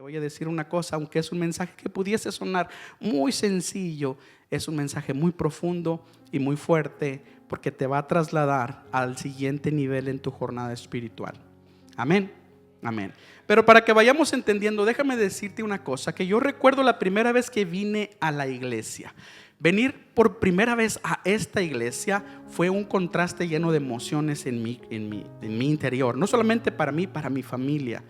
voy a decir una cosa, aunque es un mensaje que pudiese sonar muy sencillo, es un mensaje muy profundo y muy fuerte, porque te va a trasladar al siguiente nivel en tu jornada espiritual. Amén, amén. Pero para que vayamos entendiendo, déjame decirte una cosa, que yo recuerdo la primera vez que vine a la iglesia. Venir por primera vez a esta iglesia fue un contraste lleno de emociones en mi interior. No solamente para mí, para mi familia.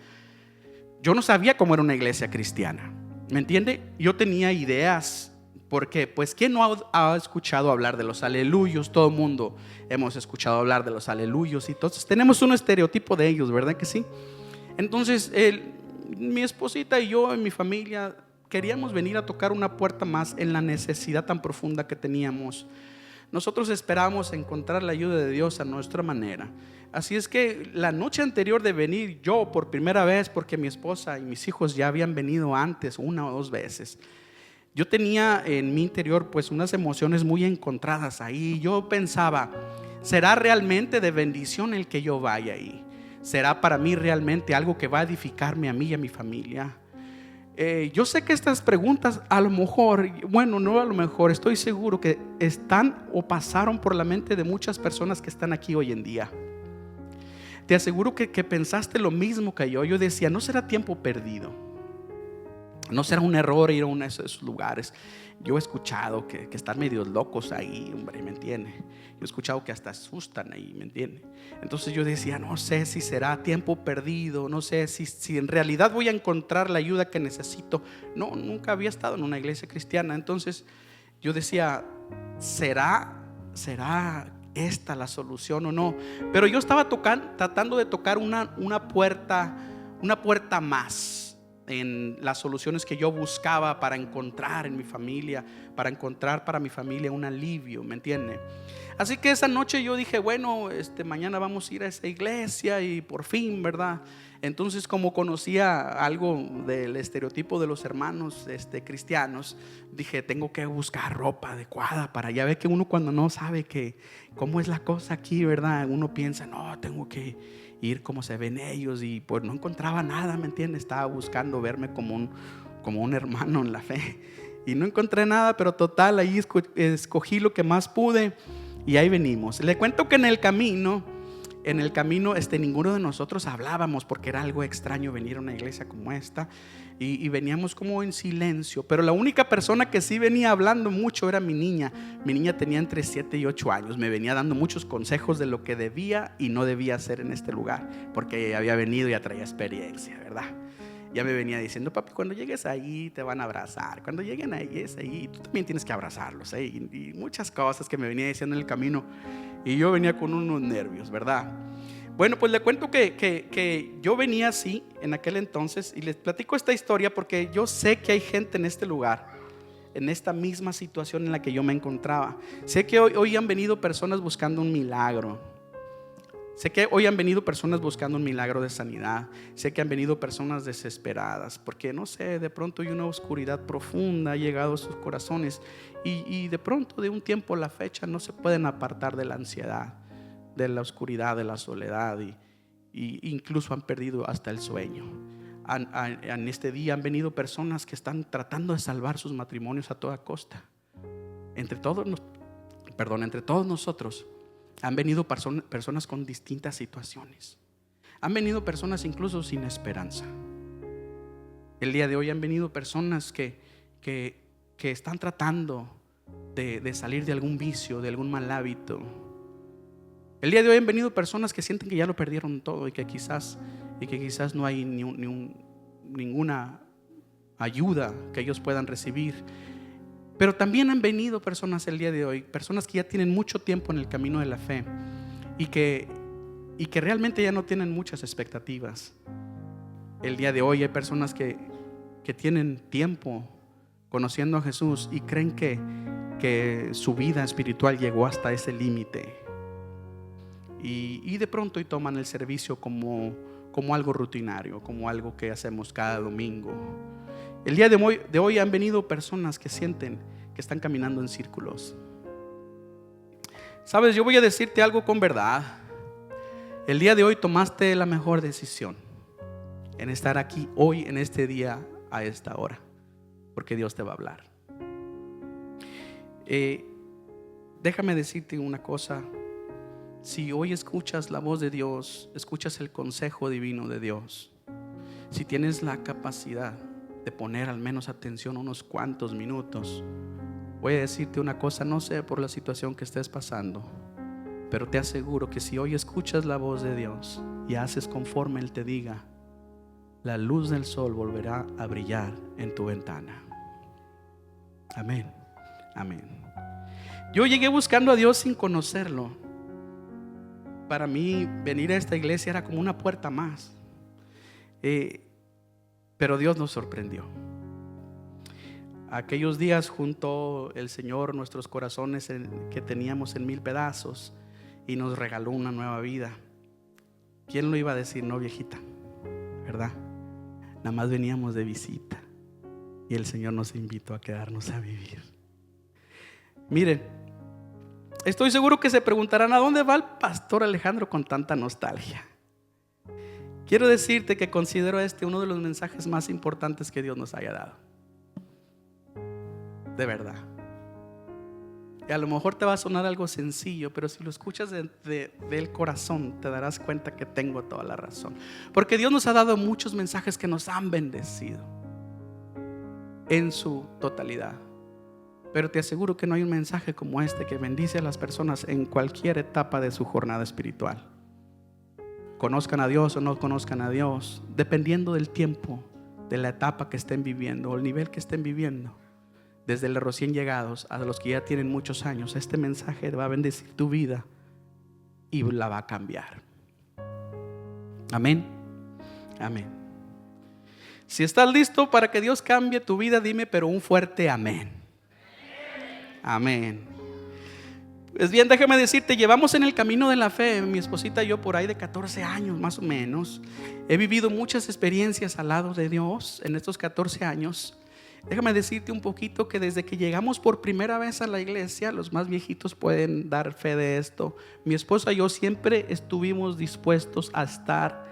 Yo no sabía cómo era una iglesia cristiana, ¿me entiende? Yo tenía ideas, porque pues ¿quién no ha escuchado hablar de los aleluyos? Todo el mundo hemos escuchado hablar de los aleluyos, y entonces tenemos un estereotipo de ellos, ¿verdad que sí? Entonces mi esposita y yo, en mi familia, queríamos venir a tocar una puerta más en la necesidad tan profunda que teníamos. Nosotros esperábamos encontrar la ayuda de Dios a nuestra manera. Así es que la noche anterior de venir, yo por primera vez, porque mi esposa y mis hijos ya habían venido antes 1 o 2 veces, yo tenía en mi interior pues unas emociones muy encontradas ahí. Yo pensaba, ¿será realmente de bendición el que yo vaya ahí? ¿Será para mí realmente algo que va a edificarme a mí y a mi familia? Yo sé que estas preguntas a lo mejor, bueno, no a lo mejor, estoy seguro que están o pasaron por la mente de muchas personas que están aquí hoy en día. Te aseguro que pensaste lo mismo que yo. Yo decía, no será tiempo perdido, no será un error ir a uno de esos lugares. Yo he escuchado que están medio locos ahí, hombre, ¿me entiende? Yo he escuchado que hasta asustan ahí, ¿me entiende? Entonces yo decía, no sé si será tiempo perdido, no sé si en realidad voy a encontrar la ayuda que necesito. No, nunca había estado en una iglesia cristiana. Entonces yo decía, ¿será esta la solución o no? Pero yo estaba tratando de tocar una puerta más en las soluciones que yo buscaba para encontrar en mi familia, para encontrar para mi familia un alivio, ¿me entiende? Así que esa noche yo dije, bueno, mañana vamos a ir a esa iglesia, y por fin, ¿verdad? Entonces, como conocía algo del estereotipo de los hermanos cristianos, dije, tengo que buscar ropa adecuada para, ya ve que uno cuando no sabe cómo es la cosa aquí, ¿verdad? Uno piensa, no, tengo que ir como se ven ellos, y pues no encontraba nada, ¿me entiendes? Estaba buscando verme como un hermano en la fe, y no encontré nada, pero total, ahí escogí lo que más pude, y ahí venimos. Le cuento que en el camino ninguno de nosotros hablábamos, porque era algo extraño venir a una iglesia como esta, y veníamos como en silencio. Pero la única persona que sí venía hablando mucho era mi niña. Mi niña tenía entre 7 y 8 años. Me venía dando muchos consejos de lo que debía y no debía hacer en este lugar, porque había venido y ya traía experiencia, ¿verdad? Ya me venía diciendo, papi, cuando llegues ahí te van a abrazar, cuando lleguen ahí tú también tienes que abrazarlos, y muchas cosas que me venía diciendo en el camino, y yo venía con unos nervios, ¿verdad? Bueno, pues le cuento que yo venía así en aquel entonces, y les platico esta historia porque yo sé que hay gente en este lugar, en esta misma situación en la que yo me encontraba. Sé que hoy han venido personas buscando un milagro. Sé que hoy han venido personas buscando un milagro de sanidad. Sé que han venido personas desesperadas, porque no sé, de pronto hay una oscuridad profunda ha llegado a sus corazones, y de pronto, de un tiempo a la fecha, no se pueden apartar de la ansiedad, de la oscuridad, de la soledad, y incluso han perdido hasta el sueño. En este día han venido personas que están tratando de salvar sus matrimonios a toda costa. Entre todos nosotros han venido personas con distintas situaciones. Han venido personas incluso sin esperanza. El día de hoy han venido personas que están tratando de salir de algún vicio, de algún mal hábito. El día de hoy han venido personas que sienten que ya lo perdieron todo, y que quizás no hay ninguna ayuda que ellos puedan recibir. Pero también han venido personas el día de hoy, personas que ya tienen mucho tiempo en el camino de la fe, y que realmente ya no tienen muchas expectativas. El día de hoy hay personas que tienen tiempo conociendo a Jesús y creen que su vida espiritual llegó hasta ese límite, y de pronto toman el servicio como algo rutinario, como algo que hacemos cada domingo. El día de hoy han venido personas que sienten que están caminando en círculos. Sabes, yo voy a decirte algo con verdad. El día de hoy tomaste la mejor decisión. en estar aquí hoy, en este día, a esta hora, porque Dios te va a hablar. Déjame decirte una cosa. Si hoy escuchas la voz de Dios, escuchas el consejo divino de Dios, si tienes la capacidad de poner al menos atención unos cuantos minutos, voy a decirte una cosa. No sé por la situación que estés pasando, pero te aseguro que si hoy escuchas la voz de Dios y haces conforme Él te diga, la luz del sol volverá a brillar en tu ventana. Amén, amén. Yo llegué buscando a Dios sin conocerlo. Para mí venir a esta iglesia era como una puerta más, pero Dios nos sorprendió. Aquellos días juntó el Señor nuestros corazones que teníamos en 1000 pedazos y nos regaló una nueva vida. ¿Quién lo iba a decir? No, viejita, ¿verdad? Nada más veníamos de visita y el Señor nos invitó a quedarnos a vivir. Miren, estoy seguro que se preguntarán: ¿a dónde va el pastor Alejandro con tanta nostalgia? Quiero decirte que considero uno de los mensajes más importantes que Dios nos haya dado. De verdad. Y a lo mejor te va a sonar algo sencillo, pero si lo escuchas del corazón, te darás cuenta que tengo toda la razón. Porque Dios nos ha dado muchos mensajes que nos han bendecido en su totalidad. Pero te aseguro que no hay un mensaje como este que bendice a las personas en cualquier etapa de su jornada espiritual. Conozcan a Dios o no conozcan a Dios, dependiendo del tiempo, de la etapa que estén viviendo o el nivel que estén viviendo. Desde los recién llegados a los que ya tienen muchos años, este mensaje va a bendecir tu vida y la va a cambiar. Amén, amén. Si estás listo para que Dios cambie tu vida, dime pero un fuerte amén. Amén. Pues bien, déjame decirte, llevamos en el camino de la fe, mi esposita y yo, por ahí de 14 años más o menos. He vivido muchas experiencias al lado de Dios en estos 14 años. Déjame decirte un poquito que desde que llegamos por primera vez a la iglesia, los más viejitos pueden dar fe de esto. Mi esposa y yo siempre estuvimos dispuestos a estar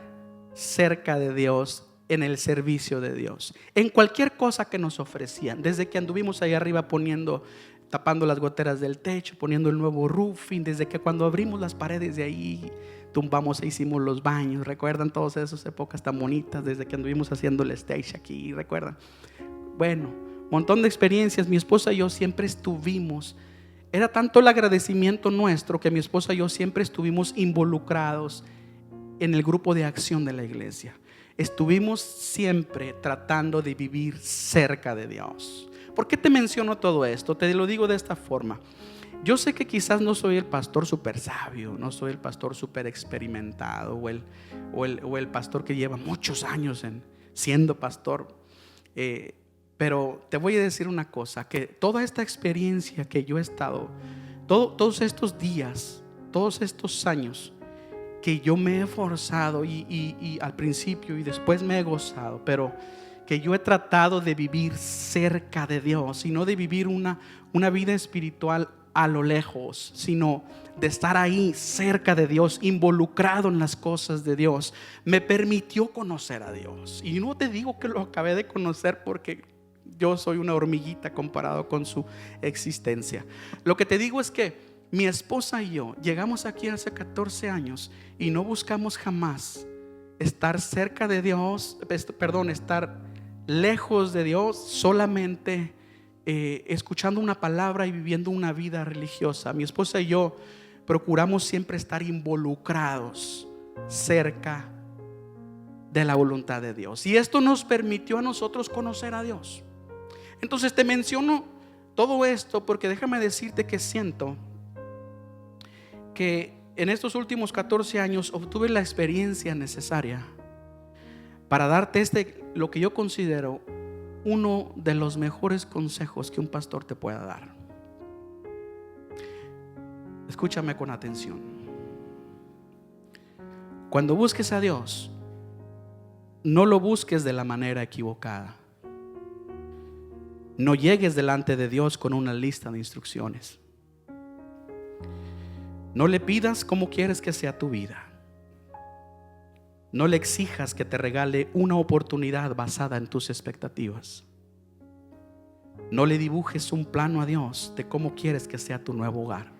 cerca de Dios, en el servicio de Dios, en cualquier cosa que nos ofrecían. Desde que anduvimos ahí arriba tapando las goteras del techo, poniendo el nuevo roofing, desde que cuando abrimos las paredes de ahí, tumbamos e hicimos los baños. ¿Recuerdan todas esas épocas tan bonitas? Desde que anduvimos haciendo el stage aquí, ¿recuerdan? Bueno, montón de experiencias. Mi esposa y yo siempre estuvimos. Era tanto el agradecimiento nuestro que mi esposa y yo siempre estuvimos involucrados en el grupo de acción de la iglesia. Estuvimos siempre tratando de vivir cerca de Dios. ¿Por qué te menciono todo esto? Te lo digo de esta forma. Yo sé que quizás no soy el pastor súper sabio, no soy el pastor súper experimentado o el pastor que lleva muchos años siendo pastor. Pero te voy a decir una cosa, que toda esta experiencia que yo he estado, todos estos días, todos estos años, que yo me he esforzado y al principio y después me he gozado, pero que yo he tratado de vivir cerca de Dios y no de vivir una vida espiritual a lo lejos, sino de estar ahí cerca de Dios, involucrado en las cosas de Dios, me permitió conocer a Dios. Y no te digo que lo acabé de conocer porque yo soy una hormiguita comparado con su existencia. Lo que te digo es que mi esposa y yo llegamos aquí hace 14 años y no buscamos jamás estar cerca de Dios, estar lejos de Dios, solamente escuchando una palabra y viviendo una vida religiosa. Mi esposa y yo procuramos siempre estar involucrados cerca de la voluntad de Dios, y esto nos permitió a nosotros conocer a Dios. Entonces te menciono todo esto porque déjame decirte que siento que en estos últimos 14 años obtuve la experiencia necesaria para darte lo que yo considero uno de los mejores consejos que un pastor te pueda dar. Escúchame con atención. Cuando busques a Dios, no lo busques de la manera equivocada. No llegues delante de Dios con una lista de instrucciones. No le pidas cómo quieres que sea tu vida. No le exijas que te regale una oportunidad basada en tus expectativas. No le dibujes un plano a Dios de cómo quieres que sea tu nuevo hogar.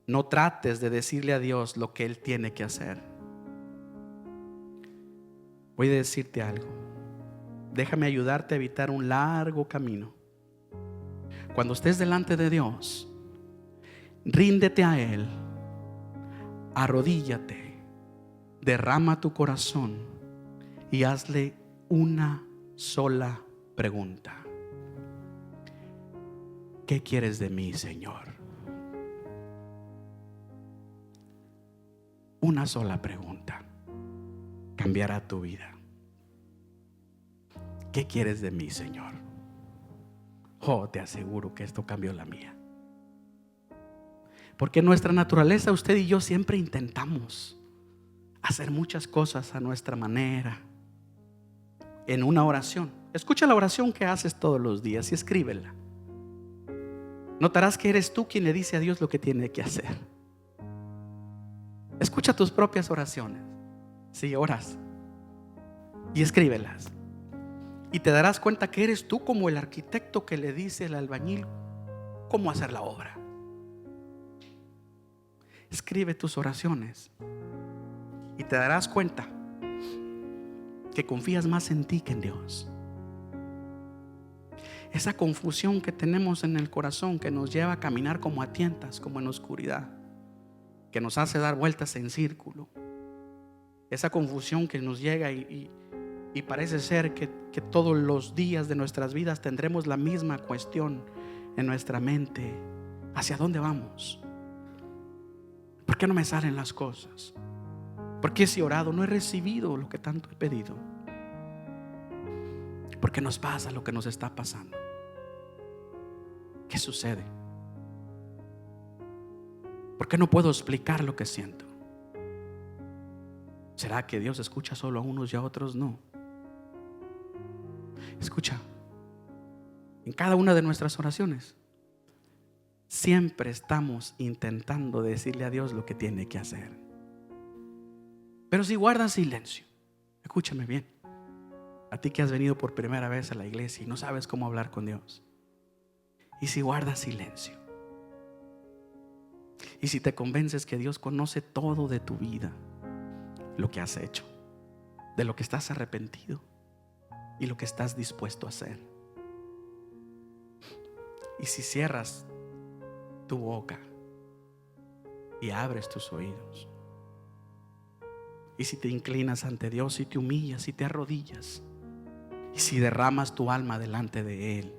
No trates de decirle a Dios lo que Él tiene que hacer. Voy a decirte algo. Déjame ayudarte a evitar un largo camino. Cuando estés delante de Dios, ríndete a Él, arrodíllate, derrama tu corazón y hazle una sola pregunta. ¿Qué quieres de mí, Señor? Una sola pregunta cambiará tu vida. ¿Qué quieres de mí, Señor? Oh, te aseguro que esto cambió la mía. Porque en nuestra naturaleza, usted y yo siempre intentamos hacer muchas cosas a nuestra manera. En una oración, escucha la oración que haces todos los días y escríbela. Notarás que eres tú quien le dice a Dios lo que tiene que hacer. Escucha tus propias oraciones. Si oras y escríbelas, y te darás cuenta que eres tú como el arquitecto que le dice al albañil cómo hacer la obra. Escribe tus oraciones y te darás cuenta que confías más en ti que en Dios. Esa confusión que tenemos en el corazón, que nos lleva a caminar como a tientas, como en oscuridad, que nos hace dar vueltas en círculo. Esa confusión que nos llega y parece ser que todos los días de nuestras vidas tendremos la misma cuestión en nuestra mente. ¿Hacia dónde vamos? ¿Por qué no me salen las cosas? ¿Por qué si he orado no he recibido lo que tanto he pedido? ¿Por qué nos pasa lo que nos está pasando? ¿Qué sucede? ¿Por qué no puedo explicar lo que siento? ¿Será que Dios escucha solo a unos y a otros no? Escucha, en cada una de nuestras oraciones siempre estamos intentando decirle a Dios lo que tiene que hacer. Pero si guardas silencio, escúchame bien, a ti que has venido por primera vez a la iglesia y no sabes cómo hablar con Dios, y si guardas silencio, y si te convences que Dios conoce todo de tu vida, lo que has hecho, de lo que estás arrepentido y lo que estás dispuesto a hacer, y si cierras tu boca y abres tus oídos, y si te inclinas ante Dios y te humillas y te arrodillas, y si derramas tu alma delante de Él,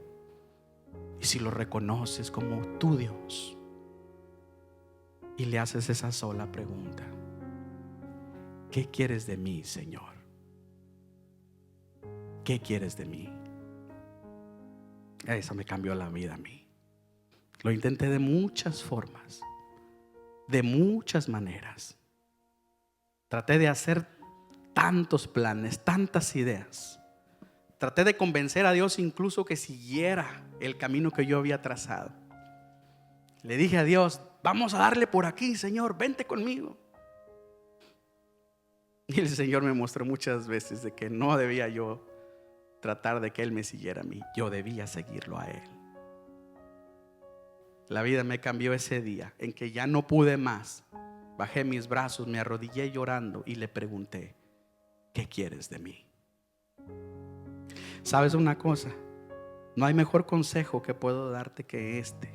y si lo reconoces como tu Dios y le haces esa sola pregunta: ¿qué quieres de mí, Señor? ¿Qué quieres de mí? Eso me cambió la vida a mí. Lo intenté de muchas formas, de muchas maneras. Traté de hacer tantos planes, tantas ideas. Traté de convencer a Dios incluso que siguiera el camino que yo había trazado. Le dije a Dios: vamos a darle por aquí, Señor, vente conmigo. Y el Señor me mostró muchas veces de que no debía yo tratar de que Él me siguiera a mí. Yo debía seguirlo a Él. La vida me cambió ese día en que ya no pude más. Bajé mis brazos, me arrodillé llorando y le pregunté: ¿qué quieres de mí? ¿Sabes una cosa? No hay mejor consejo que puedo darte que este.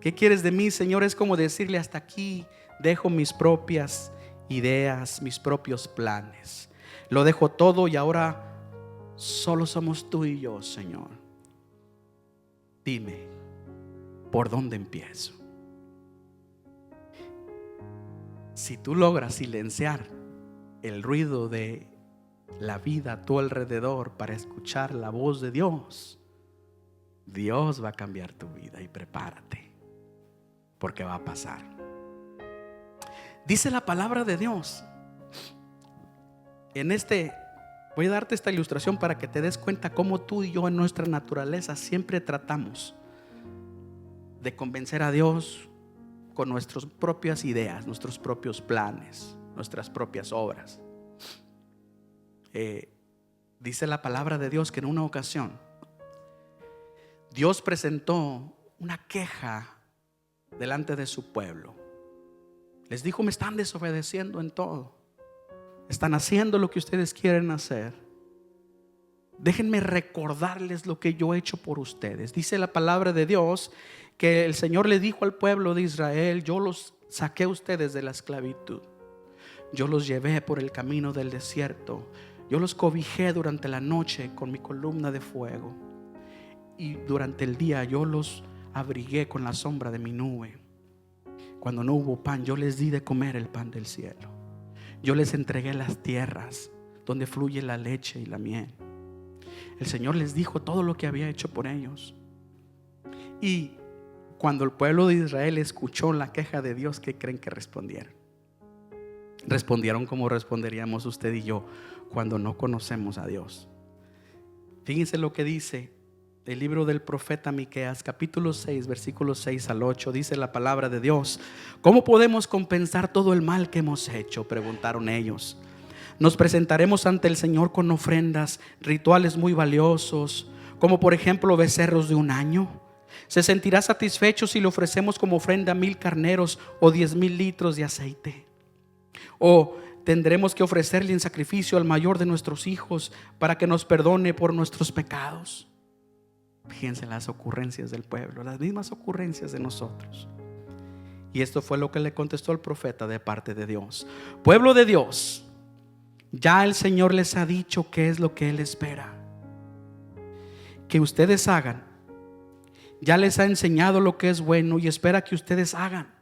¿Qué quieres de mí, Señor? Es como decirle: hasta aquí dejo mis propias ideas, mis propios planes. Lo dejo todo y ahora solo somos tú y yo, Señor. Dime, ¿por dónde empiezo? Si tú logras silenciar el ruido de la vida a tu alrededor para escuchar la voz de Dios, Dios va a cambiar tu vida. Y prepárate, porque va a pasar. Dice la palabra de Dios voy a darte esta ilustración para que te des cuenta cómo tú y yo en nuestra naturaleza siempre tratamos de convencer a Dios con nuestras propias ideas, nuestros propios planes. nuestras propias obras. Dice la palabra de Dios que en una ocasión Dios presentó una queja delante de su pueblo. Les dijo: me están desobedeciendo en todo, están haciendo lo que ustedes quieren hacer. Déjenme recordarles lo que yo he hecho por ustedes. Dice la palabra de Dios que el Señor le dijo al pueblo de Israel: yo los saqué a ustedes de la esclavitud, yo los llevé por el camino del desierto, yo los cobijé durante la noche con mi columna de fuego, y durante el día yo los abrigué con la sombra de mi nube. Cuando no hubo pan, yo les di de comer el pan del cielo. Yo les entregué las tierras donde fluye la leche y la miel. El Señor les dijo todo lo que había hecho por ellos. Y cuando el pueblo de Israel escuchó la queja de Dios, ¿qué creen que respondieron? Respondieron como responderíamos usted y yo cuando no conocemos a Dios. Fíjense lo que dice el libro del profeta Miqueas, capítulo 6, versículos 6 al 8. Dice la palabra de Dios: ¿cómo podemos compensar todo el mal que hemos hecho?, preguntaron ellos. Nos presentaremos ante el Señor con ofrendas, rituales muy valiosos, como por ejemplo becerros de un año. ¿Se sentirá satisfecho si le ofrecemos como ofrenda 1000 carneros o 10,000 litros de aceite? ¿O tendremos que ofrecerle en sacrificio al mayor de nuestros hijos para que nos perdone por nuestros pecados? Fíjense las ocurrencias del pueblo, las mismas ocurrencias de nosotros. Y esto fue lo que le contestó el profeta de parte de Dios: pueblo de Dios, ya el Señor les ha dicho qué es lo que Él espera que ustedes hagan. Ya les ha enseñado lo que es bueno y espera que ustedes hagan.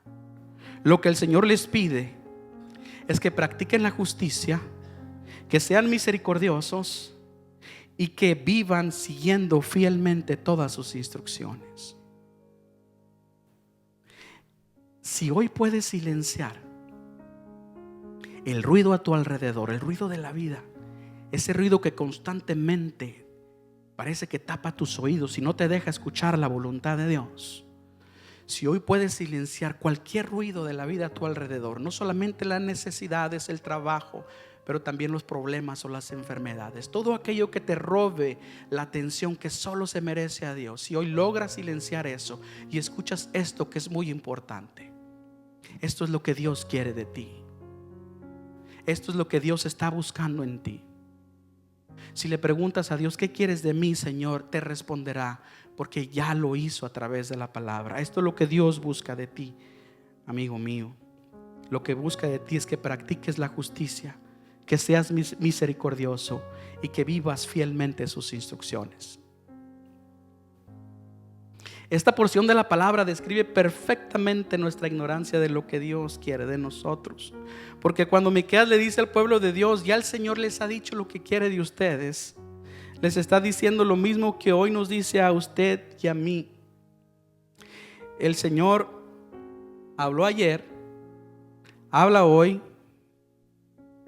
Lo que el Señor les pide es que practiquen la justicia, que sean misericordiosos y que vivan siguiendo fielmente todas sus instrucciones. Si hoy puedes silenciar el ruido a tu alrededor, el ruido de la vida, ese ruido que constantemente parece que tapa tus oídos y no te deja escuchar la voluntad de Dios. Si hoy puedes silenciar cualquier ruido de la vida a tu alrededor, no solamente las necesidades, el trabajo, pero también los problemas o las enfermedades, todo aquello que te robe la atención que solo se merece a Dios, si hoy logras silenciar eso y escuchas esto que es muy importante, esto es lo que Dios quiere de ti. Esto es lo que Dios está buscando en ti. Si le preguntas a Dios: ¿qué quieres de mí, Señor?, te responderá, porque ya lo hizo a través de la palabra. Esto es lo que Dios busca de ti, amigo mío. Lo que busca de ti es que practiques la justicia, que seas misericordioso y que vivas fielmente sus instrucciones. Esta porción de la palabra describe perfectamente nuestra ignorancia de lo que Dios quiere de nosotros. Porque cuando Miqueas le dice al pueblo de Dios: ya el Señor les ha dicho lo que quiere de ustedes, les está diciendo lo mismo que hoy nos dice a usted y a mí. El Señor habló ayer, habla hoy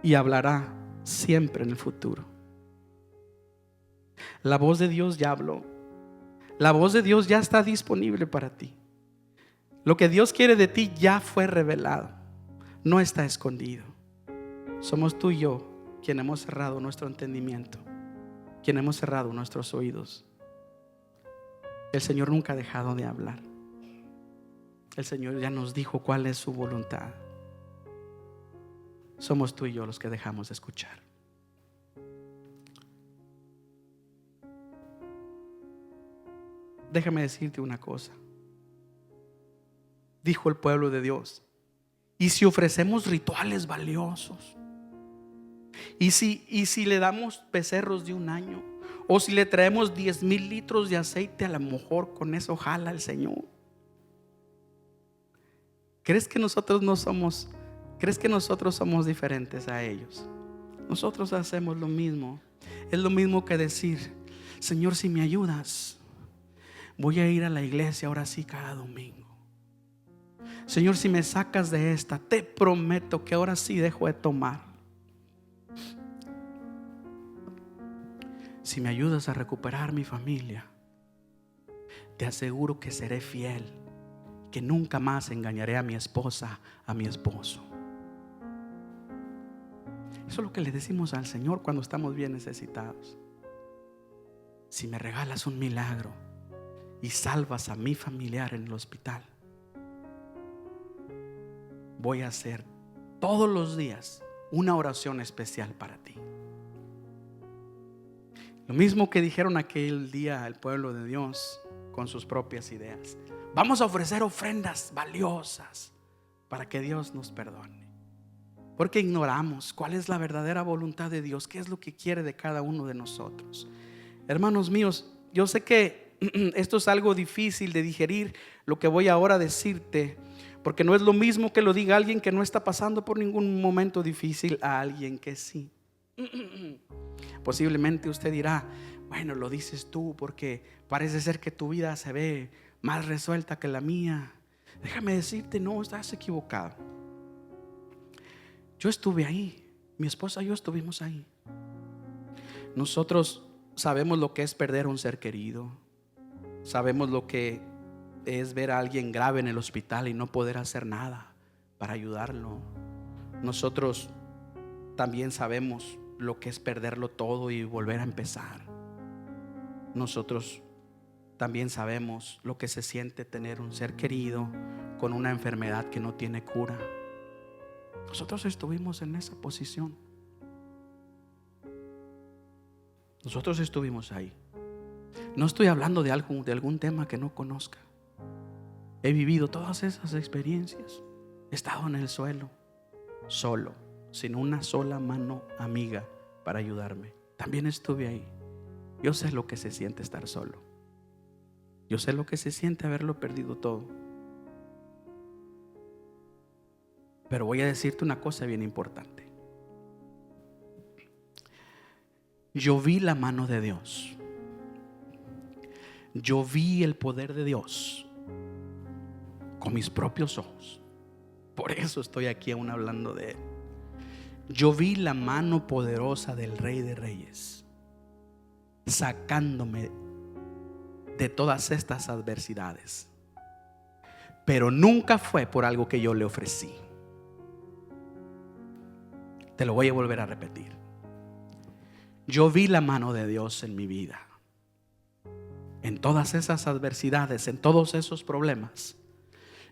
y hablará siempre en el futuro. La voz de Dios ya habló. La voz de Dios ya está disponible para ti. Lo que Dios quiere de ti ya fue revelado, no está escondido. Somos tú y yo quien hemos cerrado nuestro entendimiento, quien hemos cerrado nuestros oídos. El Señor nunca ha dejado de hablar. El Señor ya nos dijo cuál es su voluntad. Somos tú y yo los que dejamos de escuchar. Déjame decirte una cosa. Dijo el pueblo de Dios: ¿y si ofrecemos rituales valiosos? ¿Y si le damos becerros de un año? ¿O si le traemos 10,000 litros de aceite? A lo mejor con eso jala el Señor. ¿Crees que nosotros somos diferentes a ellos? Nosotros hacemos lo mismo. Es lo mismo que decir: Señor, si me ayudas, voy a ir a la iglesia ahora sí cada domingo. Señor, si me sacas de esta, te prometo que ahora sí dejo de tomar. Si me ayudas a recuperar mi familia, te aseguro que seré fiel, que nunca más engañaré a mi esposa, a mi esposo. Eso es lo que le decimos al Señor cuando estamos bien necesitados. Si me regalas un milagro y salvas a mi familiar en el hospital, voy a hacer todos los días una oración especial para ti. Lo mismo que dijeron aquel día el pueblo de Dios con sus propias ideas. Vamos a ofrecer ofrendas valiosas para que Dios nos perdone. Porque ignoramos cuál es la verdadera voluntad de Dios, qué es lo que quiere de cada uno de nosotros. Hermanos míos, yo sé que esto es algo difícil de digerir, lo que voy ahora a decirte, porque no es lo mismo que lo diga alguien que no está pasando por ningún momento difícil a alguien que sí. Posiblemente usted dirá, bueno, lo dices tú porque parece ser que tu vida se ve más resuelta que la mía. Déjame decirte, no, estás equivocado. Yo estuve ahí, mi esposa y yo estuvimos ahí. Nosotros sabemos lo que es perder a un ser querido. Sabemos lo que es ver a alguien grave en el hospital y no poder hacer nada para ayudarlo. Nosotros también sabemos lo que es perderlo todo y volver a empezar. Nosotros también sabemos lo que se siente tener un ser querido con una enfermedad que no tiene cura. Nosotros estuvimos en esa posición. Nosotros estuvimos ahí. No estoy hablando de algún tema que no conozca. He vivido todas esas experiencias. He estado en el suelo, solo, sin una sola mano amiga para ayudarme. También estuve ahí. Yo sé lo que se siente estar solo. Yo sé lo que se siente haberlo perdido todo. Pero voy a decirte una cosa bien importante. Yo vi la mano de Dios. Yo vi el poder de Dios con mis propios ojos. Por eso estoy aquí aún hablando de Él. Yo vi la mano poderosa del Rey de Reyes sacándome de todas estas adversidades. Pero nunca fue por algo que yo le ofrecí. Te lo voy a volver a repetir. Yo vi la mano de Dios en mi vida. En todas esas adversidades, en todos esos problemas,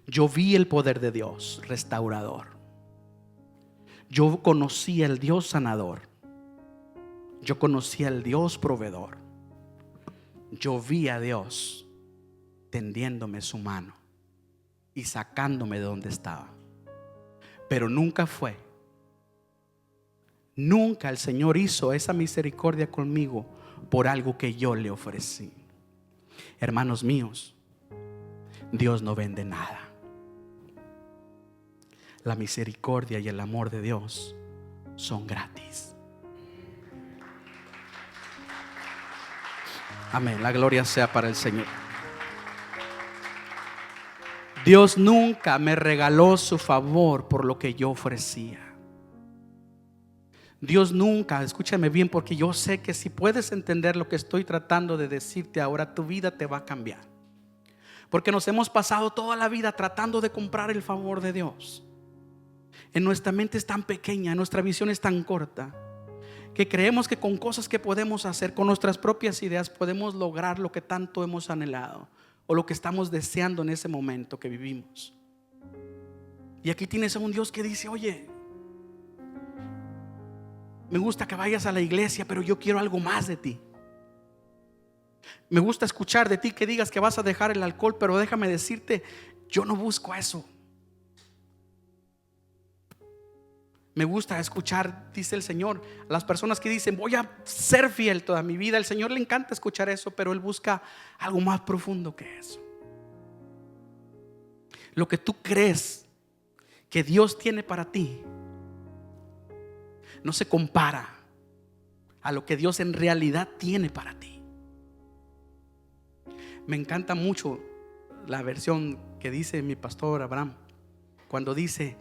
yo vi el poder de Dios restaurador. Yo conocí al Dios sanador. Yo conocí al Dios proveedor. Yo vi a Dios tendiéndome su mano y sacándome de donde estaba. Pero nunca el Señor hizo esa misericordia conmigo por algo que yo le ofrecí. Hermanos míos, Dios no vende nada. La misericordia y el amor de Dios son gratis. Amén, la gloria sea para el Señor. Dios nunca me regaló su favor por lo que yo ofrecía. Dios nunca, escúchame bien, porque yo sé que si puedes entender lo que estoy tratando de decirte ahora, tu vida te va a cambiar. Porque nos hemos pasado toda la vida tratando de comprar el favor de Dios. En nuestra mente es tan pequeña, nuestra visión es tan corta, que creemos que con cosas que podemos hacer, con nuestras propias ideas, podemos lograr lo que tanto hemos anhelado o lo que estamos deseando en ese momento que vivimos. Y aquí tienes a un Dios que dice, oye, me gusta que vayas a la iglesia, pero yo quiero algo más de ti. Me gusta escuchar de ti que digas que vas a dejar el alcohol, pero déjame decirte, yo no busco eso. Me gusta escuchar, dice el Señor, a las personas que dicen, voy a ser fiel toda mi vida. El Señor le encanta escuchar eso, pero Él busca algo más profundo que eso. Lo que tú crees que Dios tiene para ti no se compara a lo que Dios en realidad tiene para ti. Me encanta mucho la versión que dice mi pastor Abraham, cuando dice,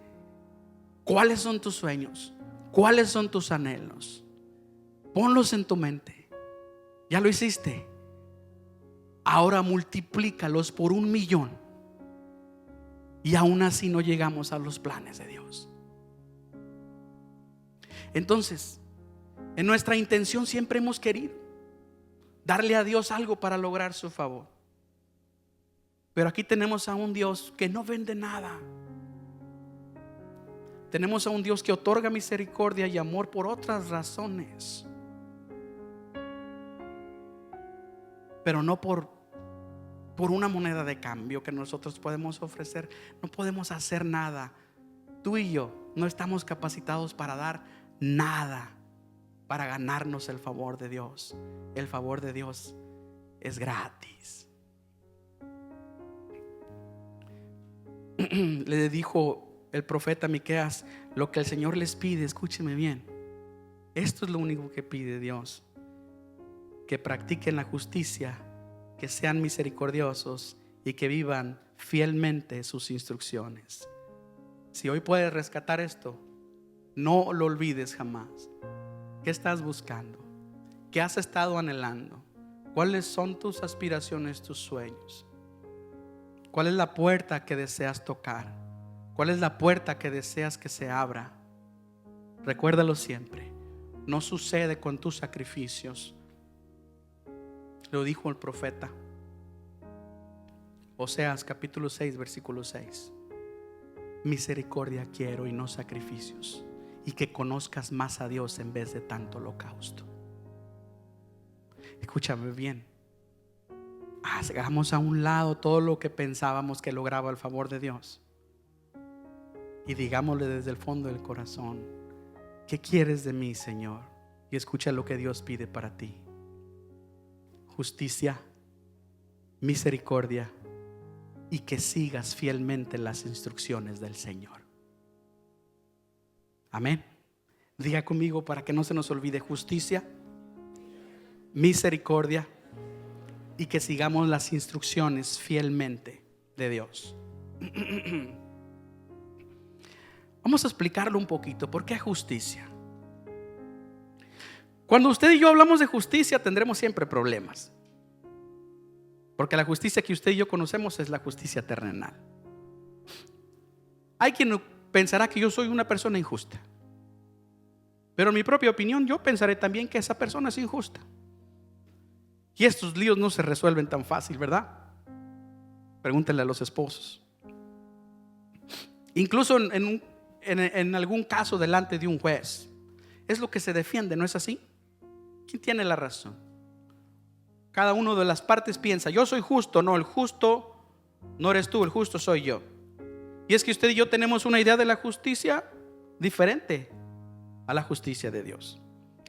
¿cuáles son tus sueños? ¿Cuáles son tus anhelos? Ponlos en tu mente. Ya lo hiciste. Ahora multiplícalos por 1,000,000. Y aún así no llegamos a los planes de Dios. Entonces, en nuestra intención siempre hemos querido darle a Dios algo para lograr su favor. Pero aquí tenemos a un Dios que no vende nada. Tenemos a un Dios que otorga misericordia y amor por otras razones, pero no por una moneda de cambio que nosotros podemos ofrecer. No podemos hacer nada. Tú y yo no estamos capacitados para dar nada para ganarnos el favor de Dios. El favor de Dios es gratis. Le dijo el profeta Miqueas: lo que el Señor les pide, escúcheme bien, esto es lo único que pide Dios: que practiquen la justicia, que sean misericordiosos y que vivan fielmente sus instrucciones. Si hoy puedes rescatar esto, no lo olvides jamás. ¿Qué estás buscando? ¿Qué has estado anhelando? ¿Cuáles son tus aspiraciones, tus sueños? ¿Cuál es la puerta que deseas tocar? ¿Cuál es la puerta que deseas que se abra? Recuérdalo siempre: no sucede con tus sacrificios. Lo dijo el profeta Oseas capítulo 6 versículo 6. Misericordia quiero y no sacrificios, y que conozcas más a Dios en vez de tanto holocausto. Escúchame bien. Hagamos a un lado todo lo que pensábamos que lograba el favor de Dios y digámosle desde el fondo del corazón: ¿qué quieres de mí, Señor? Y escucha lo que Dios pide para ti: justicia, misericordia y que sigas fielmente las instrucciones del Señor. Amén. Diga conmigo para que no se nos olvide: justicia, misericordia y que sigamos las instrucciones fielmente de Dios. Vamos a explicarlo un poquito. ¿Por qué justicia? Cuando usted y yo hablamos de justicia, tendremos siempre problemas, porque la justicia que usted y yo conocemos es la justicia terrenal. Hay quien pensará que yo soy una persona injusta, pero en mi propia opinión yo pensaré también que esa persona es injusta. Y estos líos no se resuelven tan fácil, ¿verdad? Pregúntenle a los esposos. Incluso en algún caso delante de un juez, es lo que se defiende, ¿no es así? ¿Quién tiene la razón? Cada uno de las partes piensa: yo soy justo. No, el justo no eres tú, el justo soy yo. Y es que usted y yo tenemos una idea de la justicia diferente a la justicia de Dios.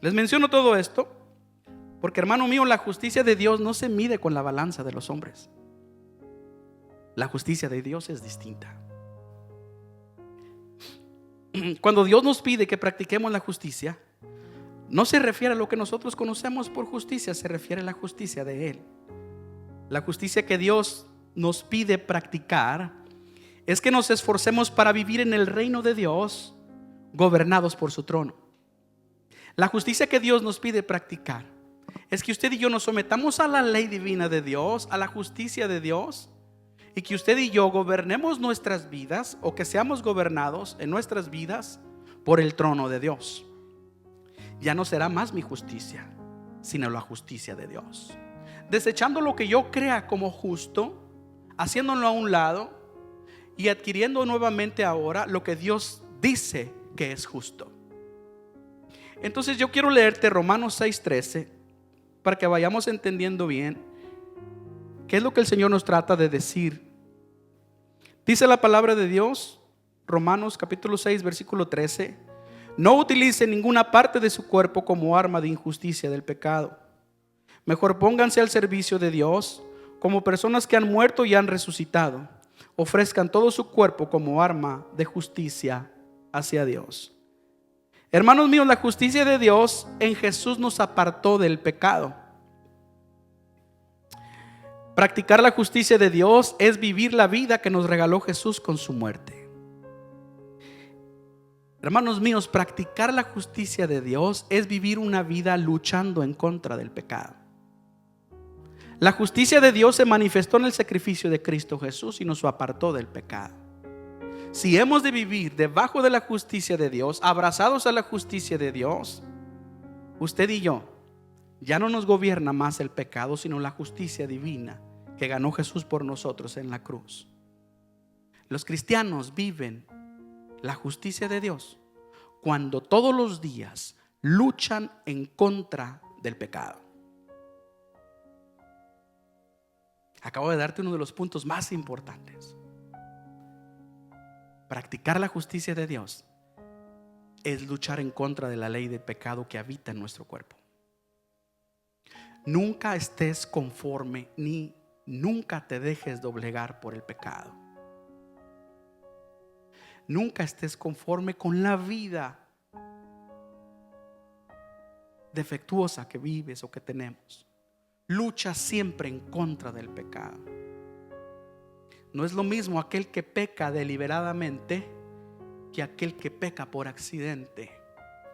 Les menciono todo esto porque, hermano mío, la justicia de Dios no se mide con la balanza de los hombres. La justicia de Dios es distinta. Cuando Dios nos pide que practiquemos la justicia, no se refiere a lo que nosotros conocemos por justicia, se refiere a la justicia de Él. La justicia que Dios nos pide practicar es que nos esforcemos para vivir en el reino de Dios, gobernados por su trono. La justicia que Dios nos pide practicar es que usted y yo nos sometamos a la ley divina de Dios, a la justicia de Dios, y que usted y yo gobernemos nuestras vidas, o que seamos gobernados en nuestras vidas por el trono de Dios. Ya no será más mi justicia, sino la justicia de Dios. Desechando lo que yo crea como justo, haciéndolo a un lado y adquiriendo nuevamente ahora lo que Dios dice que es justo. Entonces yo quiero leerte Romanos 6:13 para que vayamos entendiendo bien qué es lo que el Señor nos trata de decir. Dice la palabra de Dios, Romanos capítulo 6 versículo 13: no utilice ninguna parte de su cuerpo como arma de injusticia del pecado. Mejor pónganse al servicio de Dios como personas que han muerto y han resucitado. Ofrezcan todo su cuerpo como arma de justicia hacia Dios. Hermanos míos, la justicia de Dios en Jesús nos apartó del pecado. Practicar la justicia de Dios es vivir la vida que nos regaló Jesús con su muerte. Hermanos míos, practicar la justicia de Dios es vivir una vida luchando en contra del pecado. La justicia de Dios se manifestó en el sacrificio de Cristo Jesús y nos apartó del pecado. Si hemos de vivir debajo de la justicia de Dios, abrazados a la justicia de Dios, usted y yo, ya no nos gobierna más el pecado, sino la justicia divina que ganó Jesús por nosotros en la cruz. Los cristianos viven la justicia de Dios cuando todos los días luchan en contra del pecado. Acabo de darte uno de los puntos más importantes. Practicar la justicia de Dios es luchar en contra de la ley del pecado que habita en nuestro cuerpo. Nunca estés conforme ni nunca te dejes doblegar por el pecado. Nunca estés conforme con la vida defectuosa que vives o que tenemos. Lucha siempre en contra del pecado. No es lo mismo aquel que peca deliberadamente que aquel que peca por accidente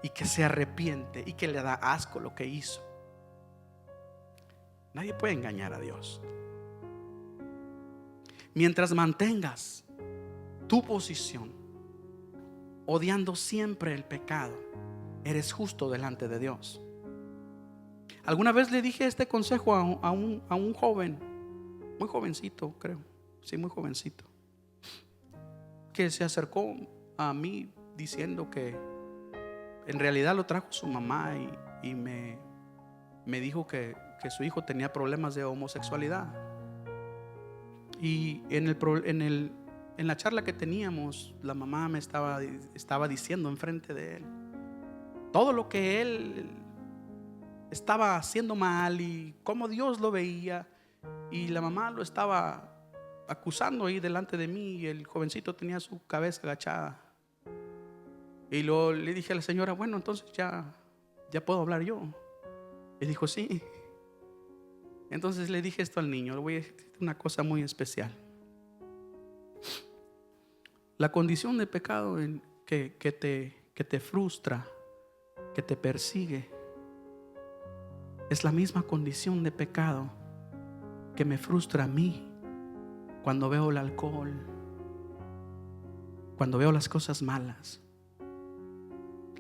y que se arrepiente y que le da asco lo que hizo. Nadie puede engañar a Dios. Mientras mantengas tu posición odiando siempre el pecado, eres justo delante de Dios. Alguna vez le dije este consejo a un joven, muy jovencito, creo, sí, muy jovencito, que se acercó a mí diciendo que en realidad lo trajo su mamá y me dijo que su hijo tenía problemas de homosexualidad. Y en la charla que teníamos, la mamá me estaba diciendo enfrente de él todo lo que él estaba haciendo mal y cómo Dios lo veía. Y la mamá lo estaba acusando ahí delante de mí, y el jovencito tenía su cabeza agachada. Y luego le dije a la señora: bueno, entonces ya puedo hablar yo. Y dijo: sí. Entonces le dije esto al niño: le voy a decir una cosa muy especial. La condición de pecado que te frustra, que te persigue, es la misma condición de pecado que me frustra a mí cuando veo el alcohol, cuando veo las cosas malas.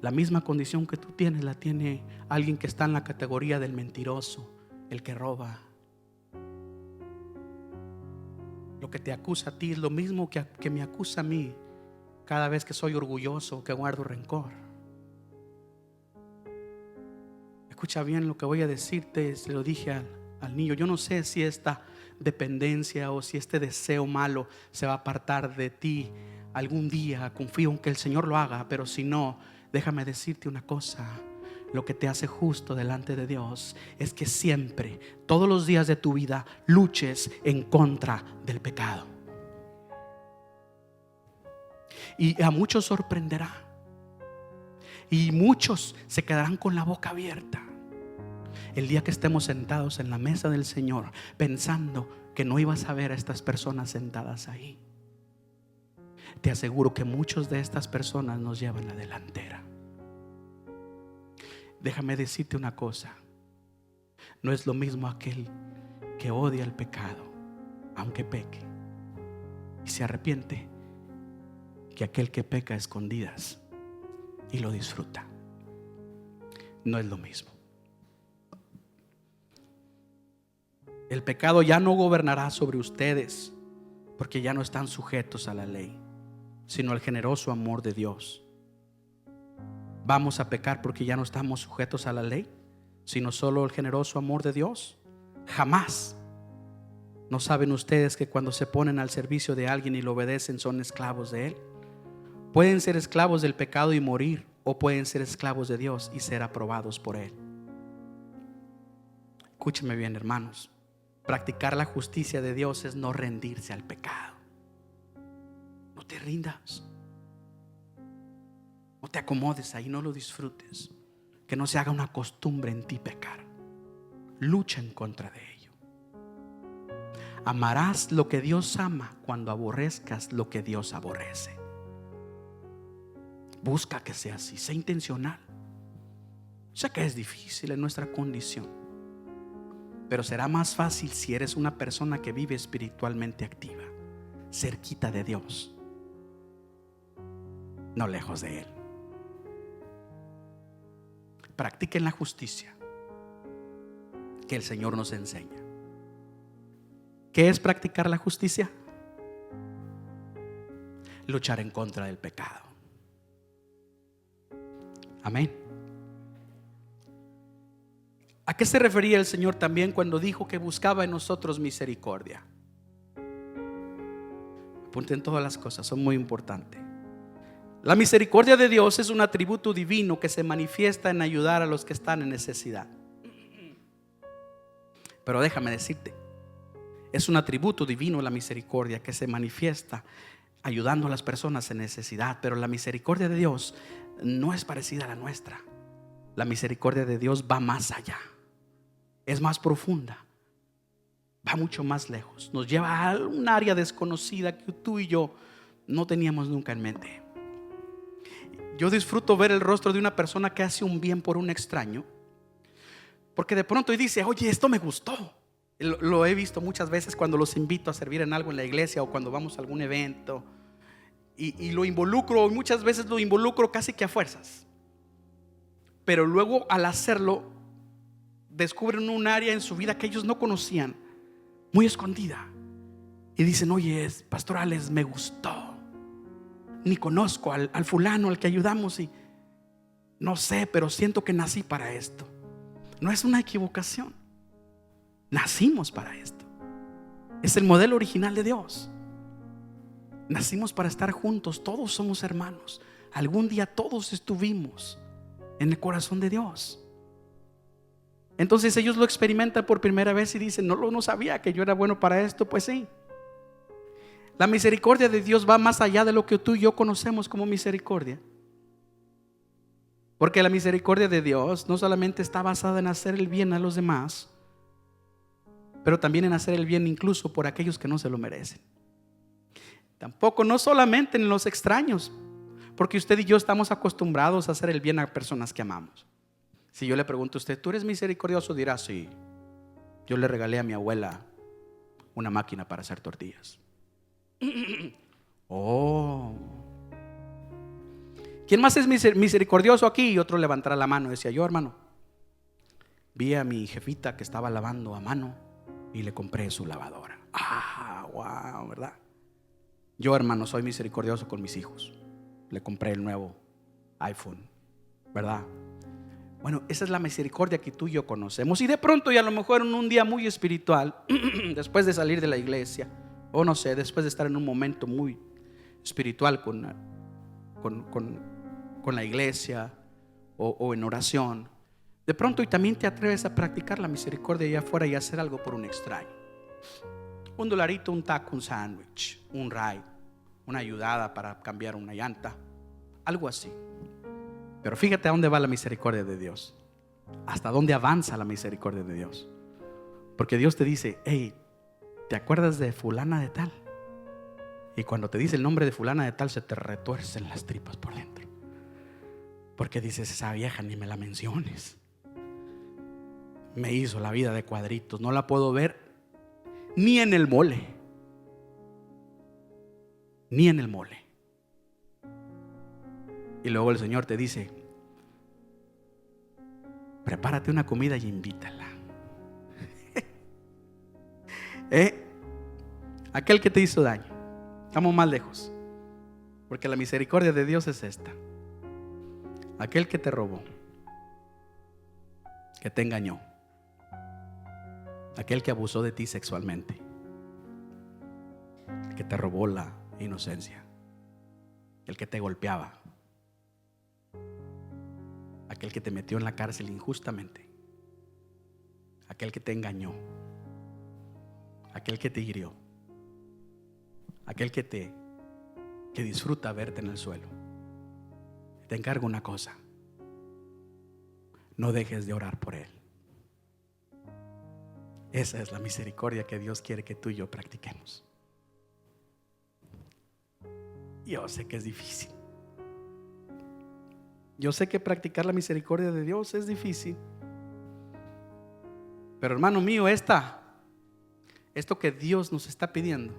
La misma condición que tú tienes la tiene alguien que está en la categoría del mentiroso, el que roba. Lo que te acusa a ti es lo mismo que me acusa a mí cada vez que soy orgulloso, que guardo rencor. Escucha bien lo que voy a decirte. Se lo dije al niño: yo no sé si esta dependencia o si este deseo malo se va a apartar de ti algún día. Confío en que el Señor lo haga, pero si no, déjame decirte una cosa: lo que te hace justo delante de Dios es que siempre, todos los días de tu vida, luches en contra del pecado. Y a muchos sorprenderá, y muchos se quedarán con la boca abierta el día que estemos sentados en la mesa del Señor, pensando que no ibas a ver a estas personas sentadas ahí. Te aseguro que muchos de estas personas nos llevan la delantera. Déjame decirte una cosa: no es lo mismo aquel que odia el pecado, aunque peque, y se arrepiente, que aquel que peca a escondidas y lo disfruta. No es lo mismo. El pecado ya no gobernará sobre ustedes, porque ya no están sujetos a la ley, sino al generoso amor de Dios. ¿Vamos a pecar porque ya no estamos sujetos a la ley, sino solo el generoso amor de Dios? Jamás. ¿No saben ustedes que cuando se ponen al servicio de alguien y lo obedecen, son esclavos de él? Pueden ser esclavos del pecado y morir, o pueden ser esclavos de Dios y ser aprobados por él. Escúcheme bien, hermanos. Practicar la justicia de Dios es no rendirse al pecado. No te rindas. No te acomodes ahí, no lo disfrutes. Que no se haga una costumbre en ti pecar. Lucha en contra de ello. Amarás lo que Dios ama cuando aborrezcas lo que Dios aborrece. Busca que sea así, sé intencional. Sé que es difícil en nuestra condición, pero será más fácil si eres una persona que vive espiritualmente activa, cerquita de Dios. no lejos de Él. Practiquen la justicia que el Señor nos enseña. ¿Qué es practicar la justicia? Luchar en contra del pecado. Amén. ¿A qué se refería el Señor también cuando dijo que buscaba en nosotros misericordia? Apunten todas las cosas, son muy importantes. La misericordia de Dios es un atributo divino que se manifiesta en ayudar a los que están en necesidad. Pero déjame decirte, es un atributo divino la misericordia que se manifiesta ayudando a las personas en necesidad. Pero la misericordia de Dios no es parecida a la nuestra. La misericordia de Dios va más allá, es más profunda, va mucho más lejos, nos lleva a un área desconocida que tú y yo no teníamos nunca en mente. Yo disfruto ver el rostro de una persona que hace un bien por un extraño, porque de pronto dice: oye, esto me gustó. Lo he visto muchas veces cuando los invito a servir en algo en la iglesia o cuando vamos a algún evento, y lo involucro, y muchas veces lo involucro casi que a fuerzas. Pero luego al hacerlo descubren un área en su vida que ellos no conocían, muy escondida, y dicen: oye, pastor Alex, me gustó. Ni conozco al fulano al que ayudamos y no sé, pero siento que nací para esto. No es una equivocación, nacimos para esto. Es el modelo original de Dios. Nacimos para estar juntos, todos somos hermanos. Algún día todos estuvimos en el corazón de Dios. Entonces ellos lo experimentan por primera vez y dicen: no sabía que yo era bueno para esto. Pues sí, la misericordia de Dios va más allá de lo que tú y yo conocemos como misericordia. Porque la misericordia de Dios no solamente está basada en hacer el bien a los demás, pero también en hacer el bien incluso por aquellos que no se lo merecen. Tampoco, no solamente en los extraños, porque usted y yo estamos acostumbrados a hacer el bien a personas que amamos. Si yo le pregunto a usted: ¿tú eres misericordioso? Dirá: sí, yo le regalé a mi abuela una máquina para hacer tortillas. Oh, ¿quién más es misericordioso aquí? Y otro levantará la mano. Decía: yo, hermano, vi a mi jefita que estaba lavando a mano y le compré su lavadora. Wow, ¿verdad? Yo, hermano, soy misericordioso con mis hijos, le compré el nuevo iPhone, ¿verdad? Bueno, esa es la misericordia que tú y yo conocemos. Y de pronto, y a lo mejor en un día muy espiritual, después de salir de la iglesia, o no sé, después de estar en un momento muy espiritual con la iglesia o en oración, de pronto y también te atreves a practicar la misericordia allá afuera y hacer algo por un extraño. $1, un taco, un sándwich, un ride, una ayudada para cambiar una llanta, algo así. Pero fíjate a dónde va la misericordia de Dios, hasta dónde avanza la misericordia de Dios. Porque Dios te dice: hey, ¿te acuerdas de fulana de tal? Y cuando te dice el nombre de fulana de tal, se te retuercen las tripas por dentro, porque dices: esa vieja ni me la menciones, me hizo la vida de cuadritos, no la puedo ver ni en el mole, ni en el mole. Y luego el Señor te dice: prepárate una comida y invítala. Aquel que te hizo daño, estamos más lejos, porque la misericordia de Dios es esta: aquel que te robó, que te engañó, aquel que abusó de ti sexualmente, que te robó la inocencia, el que te golpeaba, aquel que te metió en la cárcel injustamente, aquel que te engañó, aquel que te hirió, aquel que disfruta verte en el suelo. Te encargo una cosa: no dejes de orar por él. Esa es la misericordia que Dios quiere que tú y yo practiquemos. Yo sé que es difícil. Yo sé que practicar la misericordia de Dios es difícil. Pero hermano mío, esto que Dios nos está pidiendo,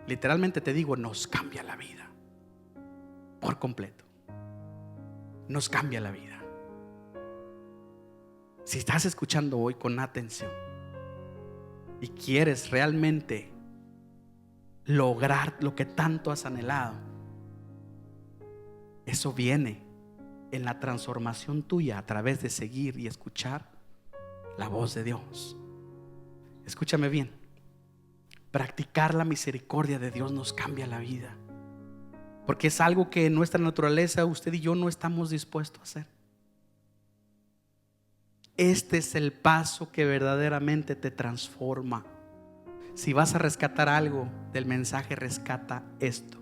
literalmente te digo, nos cambia la vida. por completo. Nos cambia la vida. Si estás escuchando hoy con atención y quieres realmente lograr lo que tanto has anhelado, eso viene en la transformación tuya a través de seguir y escuchar la voz de Dios. Escúchame bien. Practicar la misericordia de Dios nos cambia la vida, porque es algo que en nuestra naturaleza usted y yo no estamos dispuestos a hacer. Este es el paso que verdaderamente te transforma. Si vas a rescatar algo del mensaje, rescata esto.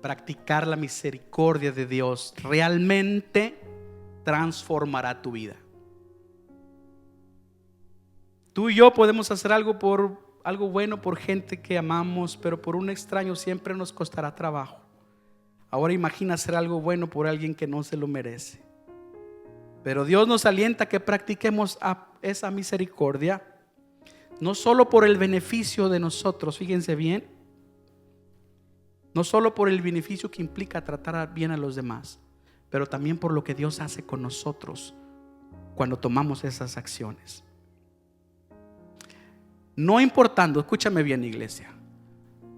Practicar la misericordia de Dios realmente transformará tu vida. Tú y yo podemos hacer algo bueno por gente que amamos, pero por un extraño siempre nos costará trabajo. Ahora imagina hacer algo bueno por alguien que no se lo merece. Pero Dios nos alienta a que practiquemos esa misericordia, no solo por el beneficio de nosotros, fíjense bien, no solo por el beneficio que implica tratar bien a los demás, pero también por lo que Dios hace con nosotros cuando tomamos esas acciones. No importando, escúchame bien, iglesia,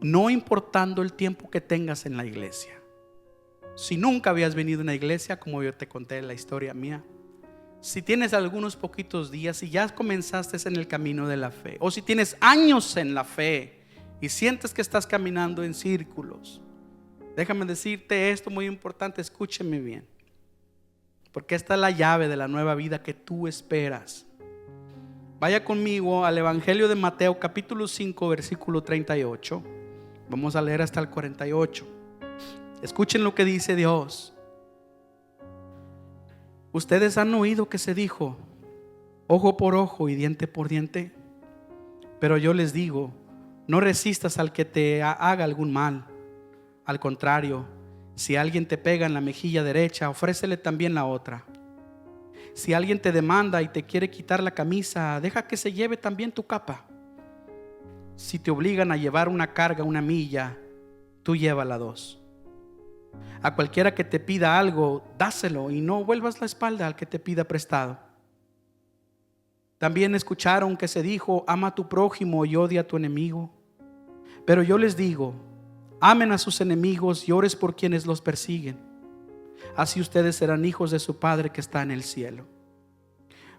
no importando el tiempo que tengas en la iglesia. Si nunca habías venido a una iglesia, como yo te conté la historia mía, si tienes algunos poquitos días y ya comenzaste en el camino de la fe, o si tienes años en la fe y sientes que estás caminando en círculos, déjame decirte esto muy importante, escúcheme bien, porque esta es la llave de la nueva vida que tú esperas. Vaya conmigo al Evangelio de Mateo capítulo 5 versículo 38. Vamos a leer hasta el 48. Escuchen lo que dice Dios. Ustedes han oído que se dijo ojo por ojo y diente por diente, pero yo les digo, no resistas al que te haga algún mal. Al contrario, si alguien te pega en la mejilla derecha, ofrécele también la otra. Si alguien te demanda y te quiere quitar la camisa, deja que se lleve también tu capa. Si te obligan a llevar una carga 1 milla, tú llévala 2. A cualquiera que te pida algo, dáselo y no vuelvas la espalda al que te pida prestado. También escucharon que se dijo, ama a tu prójimo y odia a tu enemigo. Pero yo les digo, amen a sus enemigos y ores por quienes los persiguen. Así ustedes serán hijos de su Padre que está en el cielo.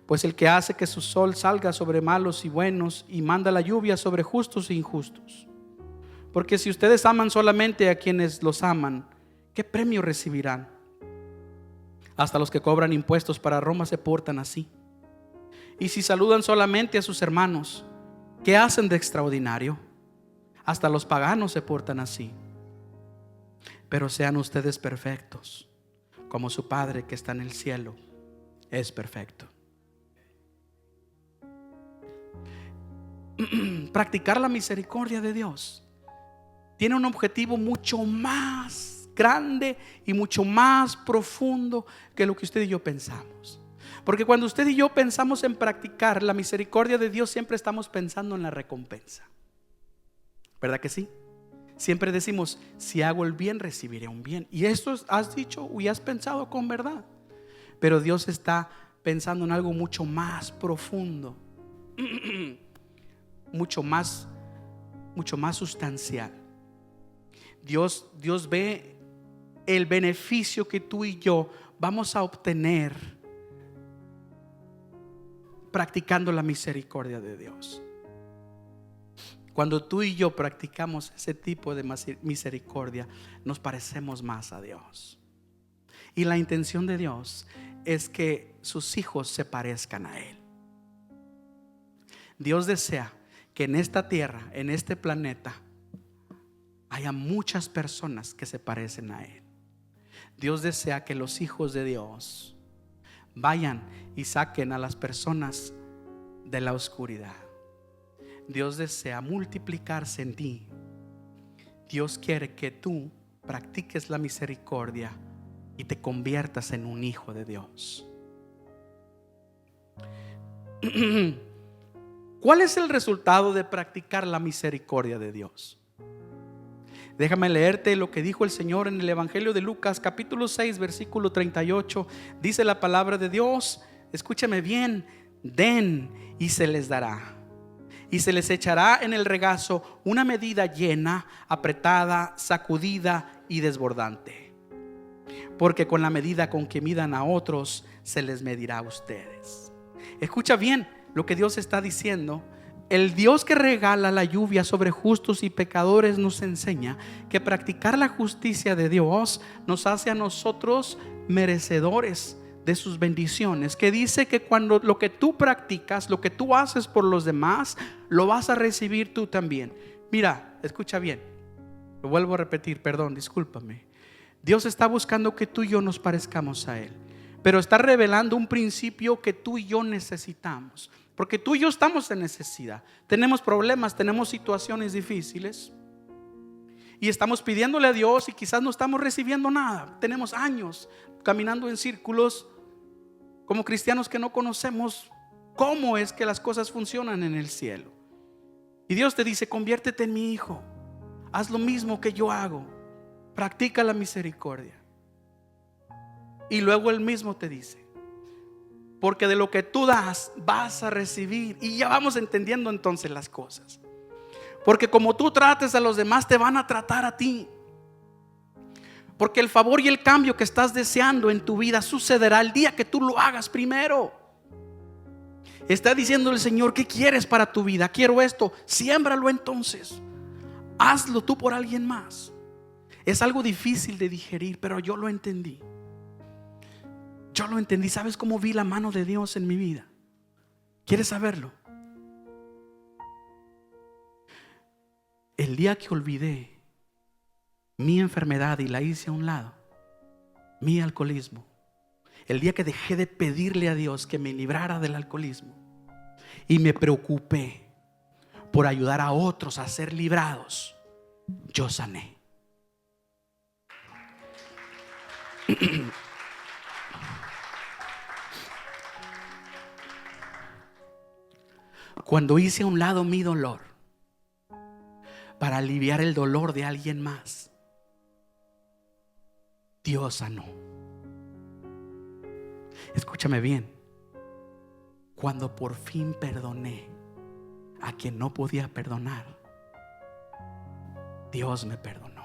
Pues el que hace que su sol salga sobre malos y buenos y manda la lluvia sobre justos e injustos. Porque si ustedes aman solamente a quienes los aman, ¿qué premio recibirán? Hasta los que cobran impuestos para Roma se portan así. Y si saludan solamente a sus hermanos, ¿qué hacen de extraordinario? Hasta los paganos se portan así. Pero sean ustedes perfectos, como su Padre que está en el cielo es perfecto. Practicar la misericordia de Dios tiene un objetivo mucho más grande y mucho más profundo que lo que usted y yo pensamos. Porque cuando usted y yo pensamos en practicar la misericordia de Dios, siempre estamos pensando en la recompensa. ¿Verdad que sí? Siempre decimos, si hago el bien, recibiré un bien. Y esto has dicho y has pensado con verdad. Pero Dios está pensando en algo mucho más profundo, mucho más sustancial. Dios ve el beneficio que tú y yo vamos a obtener practicando la misericordia de Dios. Cuando tú y yo practicamos ese tipo de misericordia, nos parecemos más a Dios. Y la intención de Dios es que sus hijos se parezcan a Él. Dios desea que en esta tierra, en este planeta, haya muchas personas que se parecen a Él. Dios desea que los hijos de Dios vayan y saquen a las personas de la oscuridad. Dios desea multiplicarse en ti. Dios quiere que tú practiques la misericordia y te conviertas en un hijo de Dios. ¿Cuál es el resultado de practicar la misericordia de Dios? Déjame leerte lo que dijo el Señor en el Evangelio de Lucas, capítulo 6, versículo 38. Dice la palabra de Dios, escúchame bien: den y se les dará, y se les echará en el regazo una medida llena, apretada, sacudida y desbordante. Porque con la medida con que midan a otros, se les medirá a ustedes. Escucha bien lo que Dios está diciendo. El Dios que regala la lluvia sobre justos y pecadores nos enseña que practicar la justicia de Dios nos hace a nosotros merecedores de sus bendiciones. Que dice que cuando lo que tú practicas, lo que tú haces por los demás, lo vas a recibir tú también. Mira, escucha bien, lo vuelvo a repetir, perdón, discúlpame. Dios está buscando que tú y yo nos parezcamos a Él, pero está revelando un principio que tú y yo necesitamos. Porque tú y yo estamos en necesidad. Tenemos problemas, tenemos situaciones difíciles, y estamos pidiéndole a Dios y quizás no estamos recibiendo nada. Tenemos años caminando en círculos como cristianos que no conocemos cómo es que las cosas funcionan en el cielo. Y Dios te dice: conviértete en mi hijo, haz lo mismo que yo hago, practica la misericordia. Y luego Él mismo te dice: porque de lo que tú das vas a recibir. Y ya vamos entendiendo entonces las cosas. Porque como tú trates a los demás, te van a tratar a ti. Porque el favor y el cambio que estás deseando en tu vida sucederá el día que tú lo hagas primero. Está diciendo el Señor: ¿qué quieres para tu vida? Quiero esto, siémbralo entonces. Hazlo tú por alguien más. Es algo difícil de digerir, pero yo lo entendí. Yo lo entendí. ¿Sabes cómo vi la mano de Dios en mi vida? ¿Quieres saberlo? El día que olvidé mi enfermedad y la hice a un lado, mi alcoholismo, el día que dejé de pedirle a Dios que me librara del alcoholismo y me preocupé por ayudar a otros a ser librados, yo sané. Cuando hice a un lado mi dolor para aliviar el dolor de alguien más, Dios sanó. Escúchame bien. Cuando por fin perdoné a quien no podía perdonar, Dios me perdonó.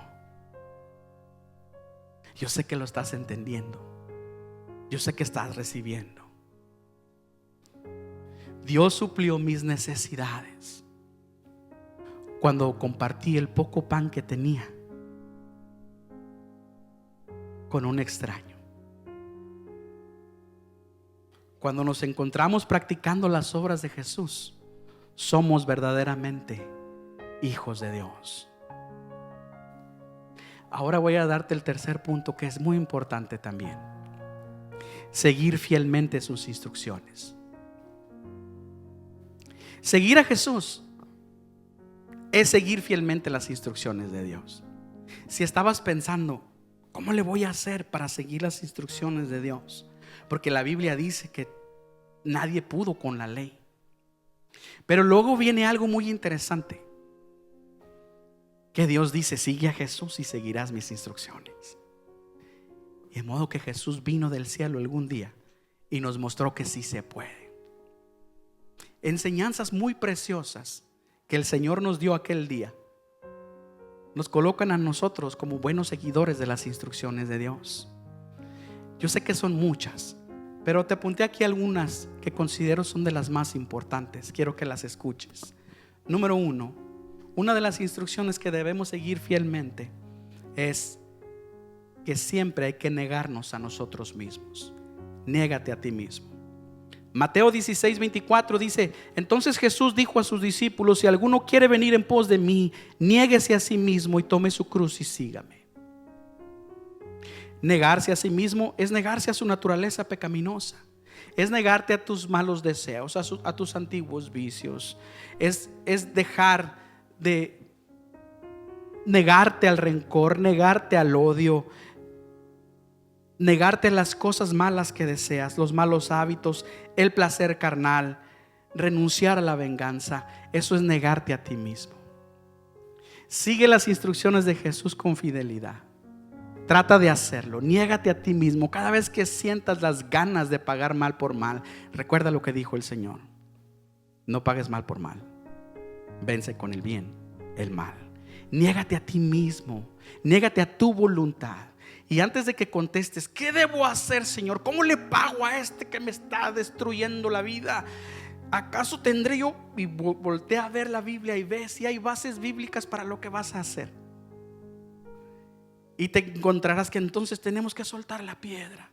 Yo sé que lo estás entendiendo. Yo sé que estás recibiendo. Dios suplió mis necesidades cuando compartí el poco pan que tenía con un extraño. Cuando nos encontramos practicando las obras de Jesús, somos verdaderamente hijos de Dios. Ahora voy a darte el tercer punto, que es muy importante también: seguir fielmente sus instrucciones. Seguir a Jesús es seguir fielmente las instrucciones de Dios. Si estabas pensando: ¿cómo le voy a hacer para seguir las instrucciones de Dios? Porque la Biblia dice que nadie pudo con la ley. Pero luego viene algo muy interesante, que Dios dice: sigue a Jesús y seguirás mis instrucciones. Y de modo que Jesús vino del cielo algún día y nos mostró que sí se puede. Enseñanzas muy preciosas que el Señor nos dio aquel día nos colocan a nosotros como buenos seguidores de las instrucciones de Dios. Yo sé que son muchas, pero te apunté aquí algunas que considero son de las más importantes. Quiero que las escuches. Número 1, una de las instrucciones que debemos seguir fielmente es que siempre hay que negarnos a nosotros mismos. Niégate a ti mismo. Mateo 16:24 dice: entonces Jesús dijo a sus discípulos: si alguno quiere venir en pos de mí, niéguese a sí mismo y tome su cruz y sígame. Negarse a sí mismo es negarse a su naturaleza pecaminosa, es negarte a tus malos deseos, a tus antiguos vicios, es dejar de negarte al rencor, negarte al odio, negarte las cosas malas que deseas, los malos hábitos, el placer carnal, renunciar a la venganza. Eso es negarte a ti mismo. Sigue las instrucciones de Jesús con fidelidad. Trata de hacerlo. Niégate a ti mismo. Cada vez que sientas las ganas de pagar mal por mal, recuerda lo que dijo el Señor: no pagues mal por mal, vence con el bien el mal. Niégate a ti mismo, niégate a tu voluntad. Y antes de que contestes, ¿qué debo hacer, Señor? ¿Cómo le pago a este que me está destruyendo la vida? ¿Acaso tendré yo? Y voltea a ver la Biblia y ve si hay bases bíblicas para lo que vas a hacer. Y te encontrarás que entonces tenemos que soltar la piedra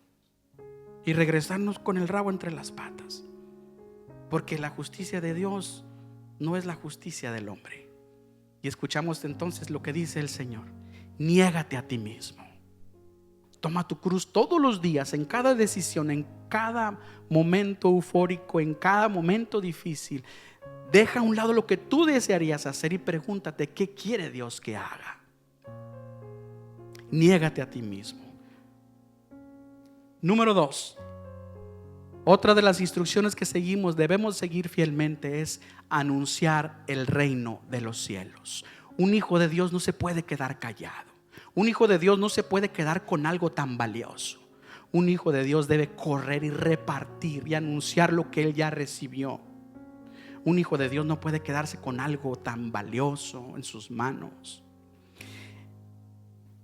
y regresarnos con el rabo entre las patas, porque la justicia de Dios no es la justicia del hombre. Y escuchamos entonces lo que dice el Señor: niégate a ti mismo. Toma tu cruz todos los días, en cada decisión, en cada momento eufórico, en cada momento difícil. Deja a un lado lo que tú desearías hacer y pregúntate: ¿qué quiere Dios que haga? Niégate a ti mismo. Número 2. Otra de las instrucciones que debemos seguir fielmente, es anunciar el reino de los cielos. Un hijo de Dios no se puede quedar callado. Un hijo de Dios no se puede quedar con algo tan valioso. Un hijo de Dios debe correr y repartir y anunciar lo que él ya recibió. Un hijo de Dios no puede quedarse con algo tan valioso en sus manos.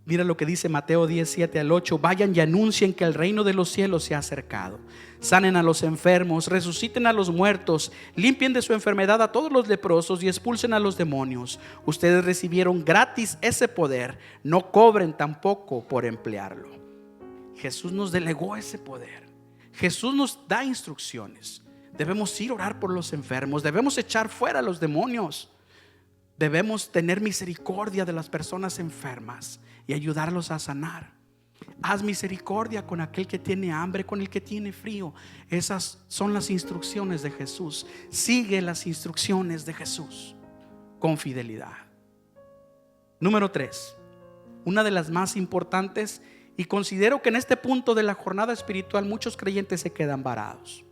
Mira lo que dice Mateo 10:7-8: vayan y anuncien que el reino de los cielos se ha acercado. Sanen a los enfermos, resuciten a los muertos, limpien de su enfermedad a todos los leprosos y expulsen a los demonios. Ustedes recibieron gratis ese poder, no cobren tampoco por emplearlo. Jesús nos delegó ese poder. Jesús nos da instrucciones. Debemos ir a orar por los enfermos, debemos echar fuera a los demonios, debemos tener misericordia de las personas enfermas y ayudarlos a sanar. Haz misericordia con aquel que tiene hambre, con el que tiene frío. Esas son las instrucciones de Jesús. Sigue las instrucciones de Jesús con fidelidad. Número 3, una de las más importantes, y considero que en este punto de la jornada espiritual muchos creyentes se quedan varados,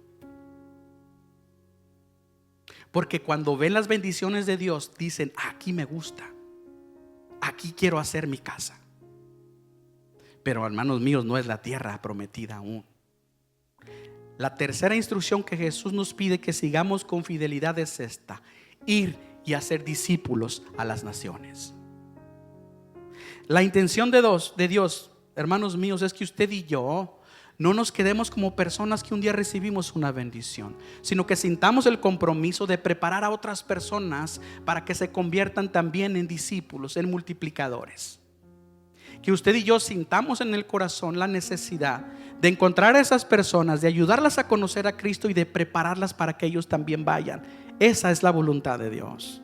porque cuando ven las bendiciones de Dios dicen: aquí me gusta, aquí quiero hacer mi casa. Pero hermanos míos, no es la tierra prometida aún. La tercera instrucción que Jesús nos pide que sigamos con fidelidad es esta: ir y hacer discípulos a las naciones. La intención de Dios, hermanos míos, es que usted y yo no nos quedemos como personas que un día recibimos una bendición, sino que sintamos el compromiso de preparar a otras personas para que se conviertan también en discípulos, en multiplicadores. Que usted y yo sintamos en el corazón la necesidad de encontrar a esas personas, de ayudarlas a conocer a Cristo y de prepararlas para que ellos también vayan. Esa es la voluntad de Dios.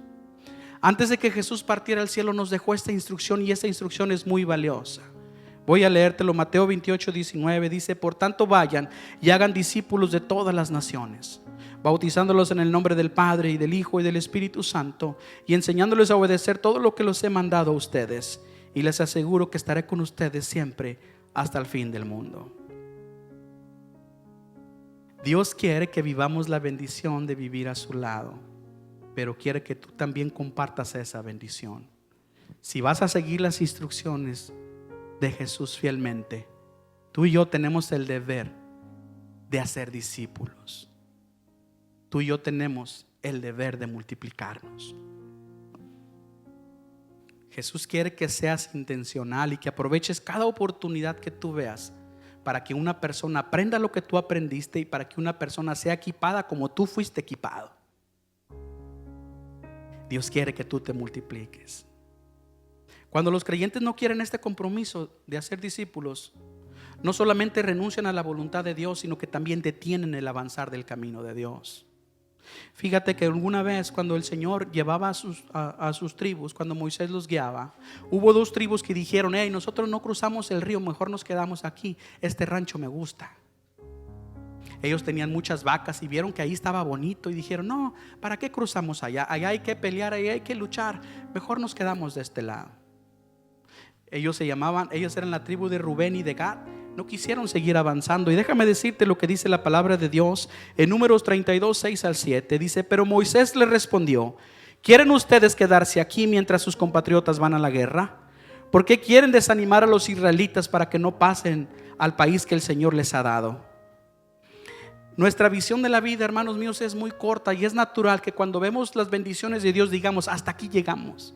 Antes de que Jesús partiera al cielo nos dejó esta instrucción, y esta instrucción es muy valiosa. Voy a leértelo. Mateo 28:19 dice: por tanto vayan y hagan discípulos de todas las naciones, bautizándolos en el nombre del Padre y del Hijo y del Espíritu Santo, y enseñándoles a obedecer todo lo que los he mandado a ustedes. Y les aseguro que estaré con ustedes siempre hasta el fin del mundo. Dios quiere que vivamos la bendición de vivir a su lado, pero quiere que tú también compartas esa bendición. Si vas a seguir las instrucciones de Jesús fielmente, tú y yo tenemos el deber de hacer discípulos. Tú y yo tenemos el deber de multiplicarnos. Jesús quiere que seas intencional y que aproveches cada oportunidad que tú veas para que una persona aprenda lo que tú aprendiste y para que una persona sea equipada como tú fuiste equipado. Dios quiere que tú te multipliques. Cuando los creyentes no quieren este compromiso de hacer discípulos, no solamente renuncian a la voluntad de Dios, sino que también detienen el avanzar del camino de Dios. Fíjate que alguna vez cuando el Señor llevaba a sus tribus, cuando Moisés los guiaba, hubo 2 tribus que dijeron: hey, nosotros no cruzamos el río, mejor nos quedamos aquí, este rancho me gusta. Ellos tenían muchas vacas y vieron que ahí estaba bonito y dijeron: no, ¿para qué cruzamos allá? Allá hay que pelear, allá hay que luchar, mejor nos quedamos de este lado. Ellos eran la tribu de Rubén y de Gad. No quisieron seguir avanzando. Y déjame decirte lo que dice la palabra de Dios en Números 32:6-7. Dice: pero Moisés le respondió: ¿Quieren ustedes quedarse aquí mientras sus compatriotas van a la guerra? ¿Por qué quieren desanimar a los israelitas para que no pasen al país que el Señor les ha dado? Nuestra visión de la vida, hermanos míos, es muy corta y es natural que cuando vemos las bendiciones de Dios digamos, hasta aquí llegamos.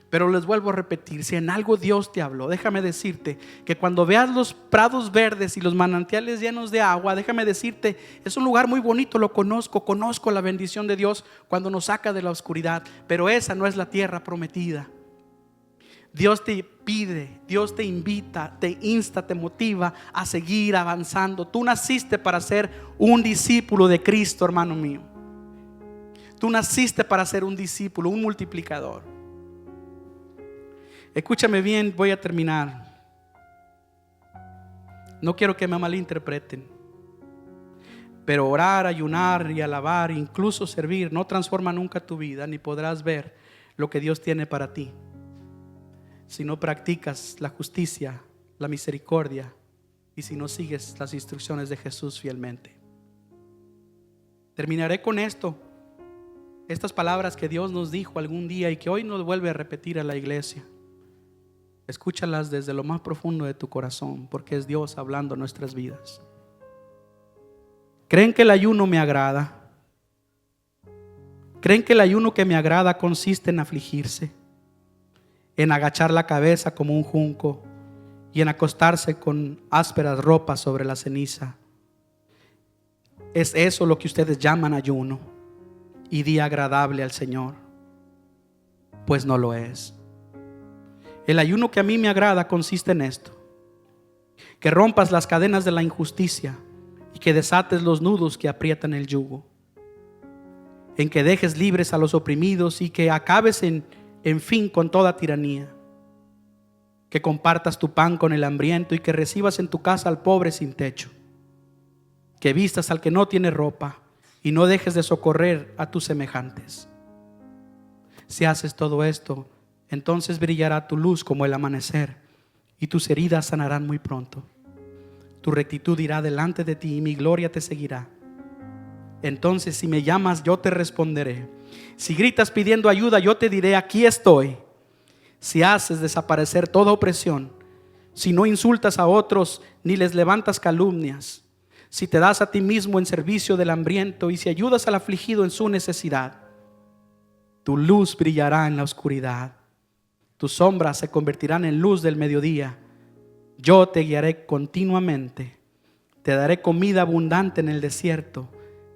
Pero les vuelvo a repetir, si en algo Dios te habló, déjame decirte que cuando veas los prados verdes y los manantiales llenos de agua, déjame decirte, es un lugar muy bonito, lo conozco la bendición de Dios cuando nos saca de la oscuridad, pero esa no es la tierra prometida. Dios te pide, Dios te invita, te insta, te motiva a seguir avanzando. Tú naciste para ser un discípulo de Cristo, hermano mío. Tú naciste para ser un discípulo, un multiplicador. Escúchame bien, voy a terminar. No quiero que me malinterpreten, pero orar, ayunar y alabar, incluso servir, no transforma nunca tu vida, ni podrás ver lo que Dios tiene para ti si no practicas la justicia, la misericordia y si no sigues las instrucciones de Jesús fielmente. Terminaré con esto, estas palabras que Dios nos dijo algún día y que hoy nos vuelve a repetir a la iglesia. Escúchalas desde lo más profundo de tu corazón, porque es Dios hablando en nuestras vidas. ¿Creen que el ayuno me agrada? ¿Creen que el ayuno que me agrada consiste en afligirse, en agachar la cabeza como un junco y en acostarse con ásperas ropas sobre la ceniza? ¿Es eso lo que ustedes llaman ayuno y día agradable al Señor? Pues no lo es. El ayuno que a mí me agrada consiste en esto: que rompas las cadenas de la injusticia y que desates los nudos que aprietan el yugo, en que dejes libres a los oprimidos y que acabes en fin con toda tiranía, que compartas tu pan con el hambriento y que recibas en tu casa al pobre sin techo, que vistas al que no tiene ropa y no dejes de socorrer a tus semejantes. Si haces todo esto, entonces brillará tu luz como el amanecer y tus heridas sanarán muy pronto. Tu rectitud irá delante de ti y mi gloria te seguirá. Entonces si me llamas, yo te responderé. Si gritas pidiendo ayuda, yo te diré, aquí estoy. Si haces desaparecer toda opresión, si no insultas a otros ni les levantas calumnias, si te das a ti mismo en servicio del hambriento y si ayudas al afligido en su necesidad, tu luz brillará en la oscuridad. Tus sombras se convertirán en luz del mediodía. Yo te guiaré continuamente. Te daré comida abundante en el desierto.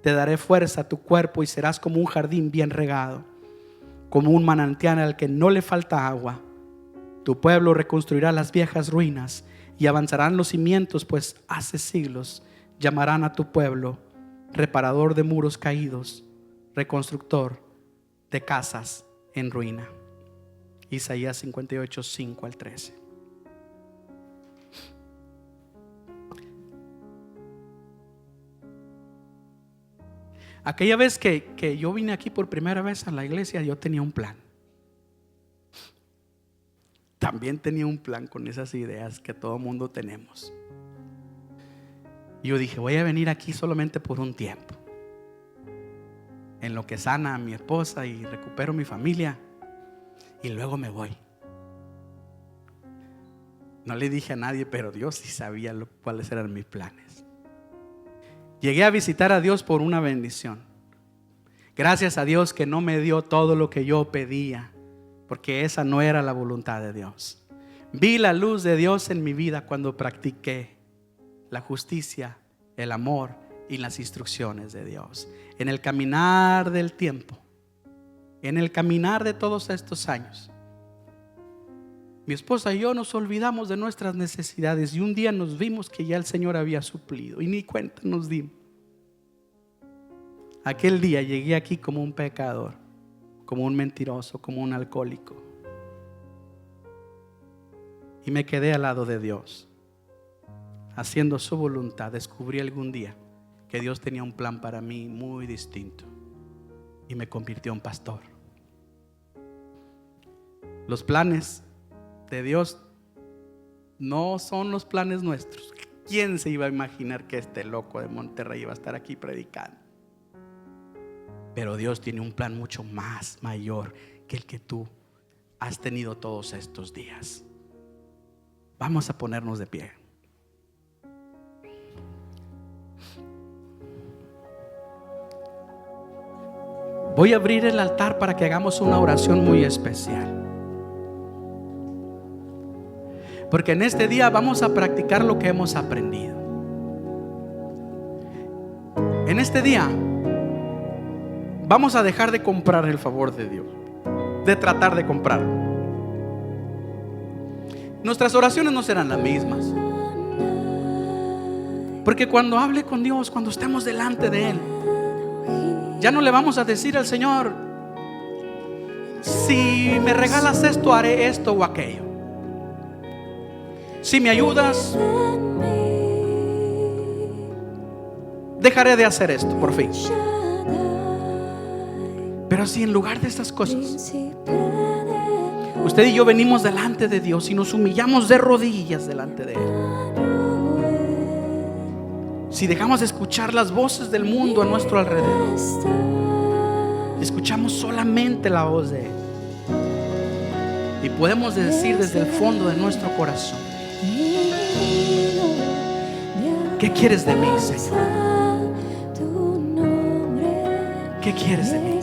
Te daré fuerza a tu cuerpo y serás como un jardín bien regado, como un manantial al que no le falta agua. Tu pueblo reconstruirá las viejas ruinas y avanzarán los cimientos, pues hace siglos llamarán a tu pueblo reparador de muros caídos, reconstructor de casas en ruina. Isaías 58, 5 al 13. Aquella vez que yo vine aquí por primera vez a la iglesia, yo tenía un plan. También tenía un plan con esas ideas que todo mundo tenemos. Y yo dije, voy a venir aquí solamente por un tiempo, en lo que sana a mi esposa y recupero mi familia, y luego me voy. No le dije a nadie, pero Dios sí sabía cuáles eran mis planes. Llegué a visitar a Dios por una bendición. Gracias a Dios que no me dio todo lo que yo pedía, porque esa no era la voluntad de Dios. Vi la luz de Dios en mi vida cuando practiqué la justicia, el amor y las instrucciones de Dios. En el caminar del tiempo, en el caminar de todos estos años, mi esposa y yo nos olvidamos de nuestras necesidades y un día nos vimos que ya el Señor había suplido y ni cuenta nos dimos. Aquel día llegué aquí como un pecador, como un mentiroso, como un alcohólico, y me quedé al lado de Dios, haciendo su voluntad. Descubrí algún día que Dios tenía un plan para mí muy distinto y me convirtió en pastor. Los planes de Dios no son los planes nuestros. ¿Quién se iba a imaginar que este loco de Monterrey iba a estar aquí predicando? Pero Dios tiene un plan mucho más mayor que el que tú has tenido todos estos días. Vamos a ponernos de pie. Voy a abrir el altar para que hagamos una oración muy especial. Porque en este día vamos a practicar lo que hemos aprendido. En este día vamos a dejar de comprar el favor de Dios, de tratar de comprar. Nuestras oraciones no serán las mismas, porque cuando hable con Dios, cuando estemos delante de Él, ya no le vamos a decir al Señor: si me regalas esto, haré esto o aquello. Si me ayudas, dejaré de hacer esto por fin. Pero si en lugar de estas cosas, usted y yo venimos delante de Dios y nos humillamos de rodillas delante de Él, si dejamos de escuchar las voces del mundo a nuestro alrededor, escuchamos solamente la voz de Él, y podemos decir desde el fondo de nuestro corazón: ¿qué quieres de mí, Señor? ¿Qué quieres de mí?